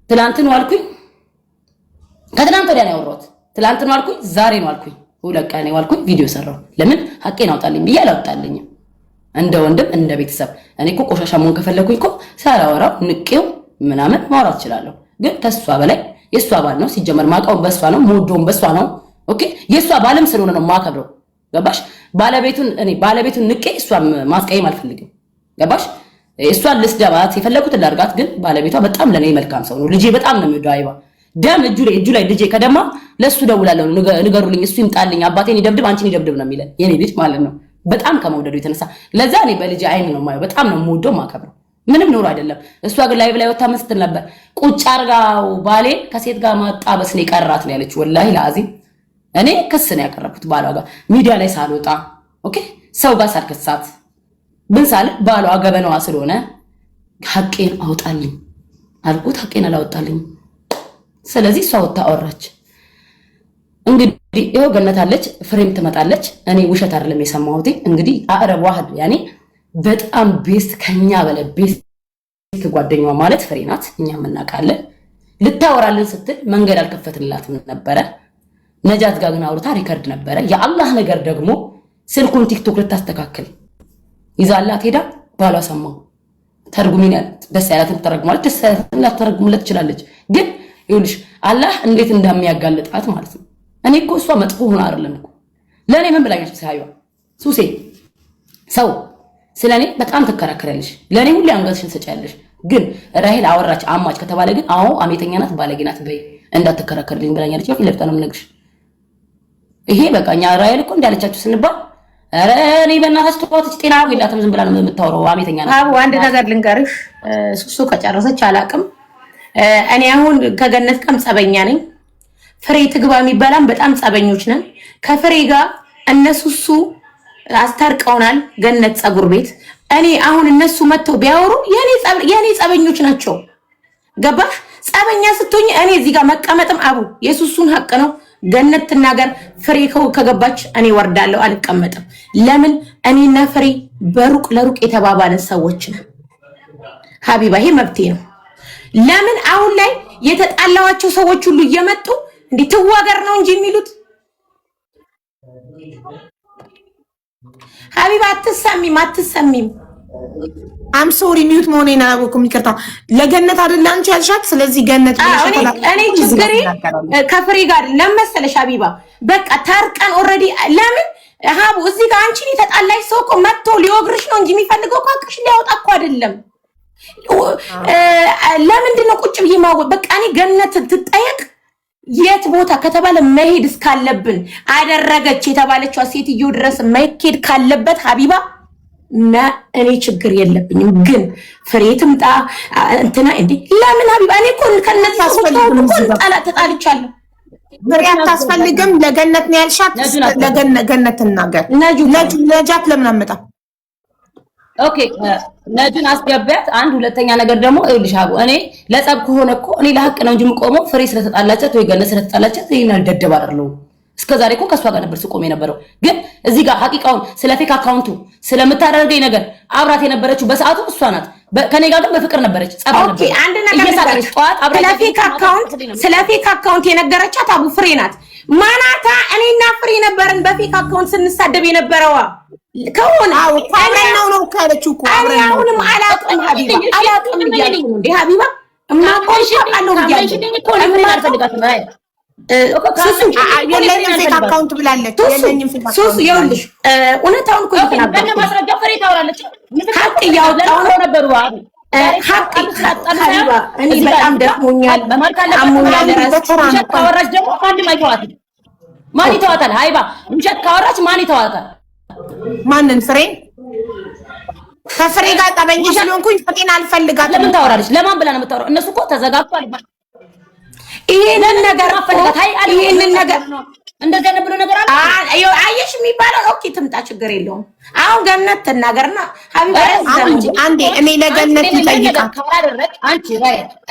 ትላንትን ዋልኩኝ ከትላንት ወዲያ ነው ያወራሁት። ትላንትን ዋልኩኝ ዛሬ ነው ዋልኩኝ። ሁለት ቀን ነው ዋልኩኝ ቪዲዮ ሰራው። ለምን ሐቄን አውጣልኝ ብዬ አላወጣልኝም። እንደ ወንድም እንደ ቤተሰብ እኔ እኮ ቆሻሻ መሆን ከፈለኩኝ እኮ ሳላወራው ንቄው ምናምን ማውራት እችላለሁ። ግን ከሷ በላይ የሷ ባል ነው ሲጀመር ማውቀው በሷ ነው ሞዶም በሷ ነው። ኦኬ የሷ ባልም ስለሆነ ነው ማከብረው። ገባሽ? ባለቤቱን ንቄ እሷን ማስቀየም አልፈልግም። ገባሽ? እሷን ልስደባት የፈለኩት ላርጋት። ግን ባለቤቷ በጣም ለኔ መልካም ሰው ነው። ልጄ በጣም ነው የሚወደው። አይባ ደም እጁ ላይ ልጄ ከደማ ለሱ ደውላለሁ። ንገሩልኝ እሱ ይምጣልኝ አባቴን ይደብድብ አንቺን ይደብድብ ነው የሚለን የኔ ልጅ ማለት ነው። በጣም ከመውደዱ የተነሳ ለዛ እኔ በልጄ አይን ነው ማየው። በጣም ነው የምወደው ማከብረው። ምንም ኖር አይደለም። እሷ ግን ላይቭ ላይ ወጣ መስትል ነበር ቁጭ አርጋው ባሌ ከሴት ጋር ማጣበስ ነው የቀራት ነው ያለች። ወላሂ ለአዚም እኔ ክስ ነው ያቀረብኩት ባሏ ጋር ሚዲያ ላይ ሳልወጣ ኦኬ ሰው ጋር ሳልከሳት ብንሳል ባሏ ገበናዋ ስለሆነ ሐቄን አውጣልኝ አልኩት። ሐቄን አላወጣልኝ። ስለዚህ እሷ ወጣ አወራች። እንግዲህ ይሄው ገነት አለች ፍሬም ትመጣለች። እኔ ውሸት አይደለም የሰማሁት። እንግዲህ አረብ ዋህድ ያኔ በጣም ቤስት ከኛ በላይ ቤስት ጓደኛዋ ማለት ፍሬ ናት። እኛም እናውቃለን። ልታወራልን ስትል መንገድ አልከፈትላትም ነበረ። ነጃት ጋር ግን አውርታ ሪከርድ ነበረ። የአላህ ነገር ደግሞ ስልኩን ቲክቶክ ልታስተካክል ይዛላት ሄዳ ባሏ ሰማው። ተርጉሚን ደስ ያላትን ተረጉማለች፣ ደስ ያላትን ላተረጉምለት ትችላለች። ግን ይኸውልሽ አላህ እንዴት እንደሚያጋልጣት ማለት ነው። እኔ እኮ እሷ መጥፎ ሆና አይደለም እኮ ለኔ ምን ብላኛች ሳይዋ ሱሴ ሰው ስለኔ በጣም ትከራከራለሽ፣ ለኔ ሁሉ አንገትሽን ሰጫለሽ። ግን ራሄል አወራች አማች ከተባለ ግን አዎ አሜተኛ ናት ባለጌ ናት በይ እንዳትከራከርልኝ ብላኛለች። ወፍ ለፍታ ነው የምነግርሽ። ይሄ በቃኛ ራሄል እኮ እንዳለቻችሁ ስንባል ኧረ እኔ በእናታችሁ ተዋትች ጤና የላትም ዝም ብላ ነው የምታወራው አሜተኛ ናት። አቡ አንድ ነገር ልንገርሽ፣ ሱሱ ከጨረሰች አላቅም። እኔ አሁን ከገነት ጋርም ጸበኛ ነኝ። ፍሬ ትግባ የሚባላም በጣም ጸበኞች ነን ከፍሬ ጋር። እነሱሱ አስታርቀውናል ገነት ጸጉር ቤት። እኔ አሁን እነሱ መጥተው ቢያወሩ የኔ ጸበኞች ናቸው። ገባሽ? ጸበኛ ስትሆኝ እኔ እዚህ ጋር መቀመጥም አቡ የሱሱን ሀቅ ነው። ገነት ትናገር። ፍሬ ከገባች እኔ ወርዳለሁ አልቀመጥም። ለምን? እኔና ፍሬ በሩቅ ለሩቅ የተባባለን ሰዎች ነን ሀቢባ፣ ይሄ መብቴ ነው። ለምን አሁን ላይ የተጣላዋቸው ሰዎች ሁሉ እየመጡ እንዴ ትዋገር ነው እንጂ የሚሉት ሀቢባ አትሰሚም። አም ሶሪ ሚዩት መሆኔን አላወኩም። ይቅርታ ለገነት አይደል አንቺ ያልሻት። ስለዚህ ገነት እኔ ችግሬ ከፍሬ ጋር ለመሰለሽ ሀቢባ በቃ ታርቀን ኦልሬዲ። ለምን ሀቡ እዚህ ጋር አንቺን የተጣላሽ ሰው እኮ መጥቶ ሊወግርሽ ነው እንጂ የሚፈልገው ካክሽ ሊያወጣ እኮ አይደለም። ለምንድን ነው ቁጭ ብዬ ማወቅ? በቃ እኔ ገነት ትጠየቅ የት ቦታ ከተባለ መሄድ እስካለብን አደረገች የተባለችው ሴትዮ ድረስ መሄድ ካለበት ሀቢባ እኔ ችግር የለብኝም። ግን ፍሬ ትምጣ እንትና እንዴ ለምን ሀቢባ? እኔ እኮ ከነዚህ ተጣልቻለሁ። ፍሬ አታስፈልግም። ለገነት ነው ያልሻት። ለገነት እናገር። ነጃት ለምን አመጣ? ኦኬ ነጁን አስገባት። አንድ ሁለተኛ ነገር ደግሞ ይኸውልሽ አቡ እኔ ለጸብ ከሆነ እኮ እኔ ለሐቅ ነው እንጂ የምቆመው ፍሬ ስለተጣላቻት ወይ ገነት ስለተጣላቻት ይሄን አልደደብ አይደለም። እስከዛሬ እኮ ከሷ ጋር ነበር ስቆም የነበረው። ግን እዚህ ጋር ሐቂቃውን ስለ ፌክ አካውንቱ ስለምታደርገኝ ነገር አብራት የነበረችው በሰዓቱ እሷ ናት። ከኔ ጋር ግን በፍቅር ነበረች። ጸብ ነበር። ኦኬ አንድ ነገር ስለ ፌክ አካውንት የነገረቻት አቡ ፍሬ ናት። ማናታ እኔና ፍሬ ነበርን በፌክ አካውንት ስንሳደብ የነበረዋ ከሆነ አብረናው ነው ካለችው እኮ አሁንም አላቅም ሀቢባ አላቅም እያልኩ ነው እንዴ ሀቢባ እማቆንሽ አለው እያልኩ የለኝም ፌክ አካውንት ብላለች። የለኝም ፌክ አካውንት ሱስ ይኸውልሽ እውነታውን እኮ ይተናገር ማስረጃ ፍሬ ታወራለች። ሀቅ እያወጣሁ ነው ነበሩ እኔ በጣም ደክሞኛል። ውሸት ካወራች ደግሞ ማንም አይተዋትም። ማን ይተዋታል? ሀይባ ውሸት ካወራች ማን ይተዋታል? ማንን? ፍሬን ከፍሬ ጋር ጠበኛ ስለሆንኩኝ ፍሬን አልፈልጋትም። ለምን ታወራለች? ለማን ብላ ነው የምታወራው? እነሱ እኮ ተዘጋግቷል። ይሄንን ነገር እንደዚህ አይነት ብሎ ነገር አለ። አየሽ የሚባለው ኦኬ፣ ትምጣ ችግር የለውም። አሁን ገነት ትናገርና ሀቢባ አንዴ እኔ ለገነት ልጠይቃት። አንቺ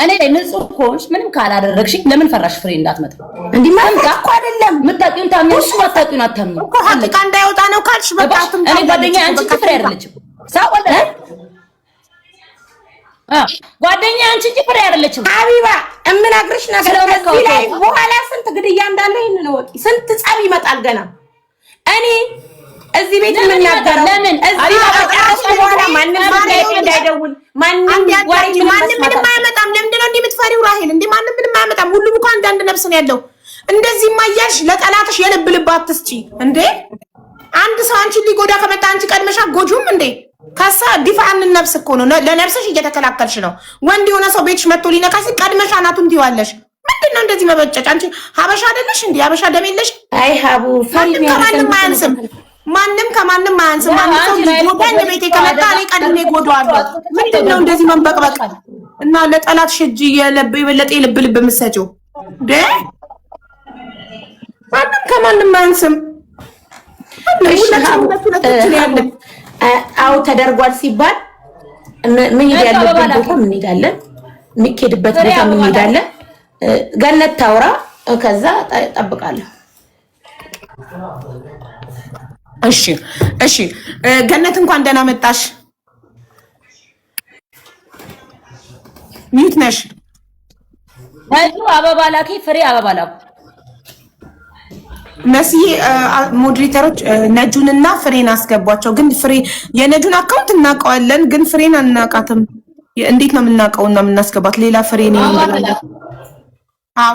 እኔ ላይ ንጹህ ከሆንሽ ምንም ካላደረግሽ ለምን ፈራሽ? ፍሬ እንዳትመጣ እንዲህ ማለት እኮ አይደለም። የምታውቂውን ታምኚ፣ የማታውቂውን አታምኚ እኮ ሀቂቃ እንዳይወጣ ነው ካልሽ በቃቱም። እኔ ጓደኛዬ አንቺ ፍሬ አይደለችም። ጓደኛዬ አንቺ ፍሬ አይደለችም። ሀቢባ እምነግርሽ ነገር ከዚህ ላይ በኋላ ስንት ግድያ እንዳለ ይሄንን ወቂ። ስንት ጸብ ይመጣል ገና። እኔ እዚህ ቤት የምናገረው ለምን ሀቢባ ከጨረስኩ በኋላ ማንም እንዳይደውል ማንም ምንም አያመጣም። ለምንድን ነው እንዲህ የምትፈሪው ራሄል? እንዲህ ማንም ምንም አያመጣም። ሁሉም እኮ አንዳንድ ነፍስ ነው ያለው። እንደዚህ ማያልሽ ለጠላትሽ የልብ ልብ አትስጪ እንዴ። አንድ ሰው አንቺን ሊጎዳ ከመጣ አንቺ ቀድመሻ ጎጁም እንዴ? ከሳ ዲፋን ነፍስ እኮ ነው። ለነፍስሽ እየተከላከልሽ ነው። ወንድ የሆነ ሰው ቤትሽ መጥቶ ሊነካሽ ቀድመሽ አናቱን ትይዋለሽ። ምንድነው እንደዚህ መበጨጭ? አንቺ ሀበሻ አይደለሽ እንዴ? ሀበሻ ደም የለሽ? አይ ሀቡ ማንም ከማንም አያንስም። ማንም ከማንም አያንስም። ማንም ሰው ሊጎዳኝ ቤቴ ከመጣ እኔ ቀድሜ ጎዳዋለሁ። ምንድነው እንደዚህ መንበቅበቅ እና ለጠላትሽ እጅ የበለጠ የልብ ልብ የምትሰጪው እንዴ? ማንም ከማንም አያንስም። አው ተደርጓል ሲባል መሄድ ያለበት ቦታ እንሄዳለን፣ የሚኬድበት ቦታ እንሄዳለን። ገነት ታውራ፣ ከዛ ጠብቃለሁ። እሺ ገነት እንኳን ደህና መጣሽ። ሚዩት ነሽ። አበባ ላኪ ፍሬ አበባ ላኩ። መስዬ ሞዴሬተሮች ነጁንና ፍሬን አስገቧቸው። ግን ፍሬ የነጁን አካውንት እናውቀዋለን፣ ግን ፍሬን አናውቃትም። እንዴት ነው የምናውቀውና የምናስገባት? ሌላ ፍሬ ነው እንላለን።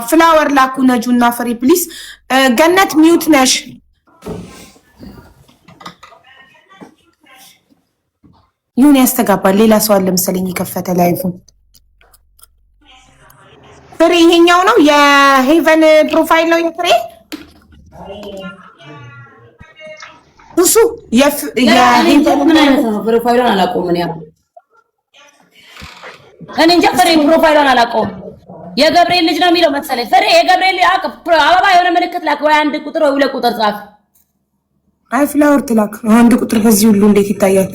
ፍላወር ላኩ ነጁና ፍሬ ፕሊስ። ገነት ሚዩት ነሽ። ይሁን ያስተጋባል። ሌላ ሰው አለ መሰለኝ የከፈተ ላይፉን። ፍሬ ይሄኛው ነው የሄቨን ፕሮፋይል ነው የፍሬ እሱ ምን አይነት ነው? ፕሮፋይሏን አላውቀውም። እኔ እንጃ ፍሬ ፕሮፋይሏን አላውቀውም። የገብርኤል ልጅ ነው የሚለው መሰለኝ። ፍሬ የገብርኤል አበባ የሆነ ምልክት ላክ፣ ወይ 1 ቁጥር ወይ 2 ቁጥር ጻፍ። አይ ፍላወር ትላክ። 1 ቁጥር በዚህ ሁሉ እንዴት ይታያል?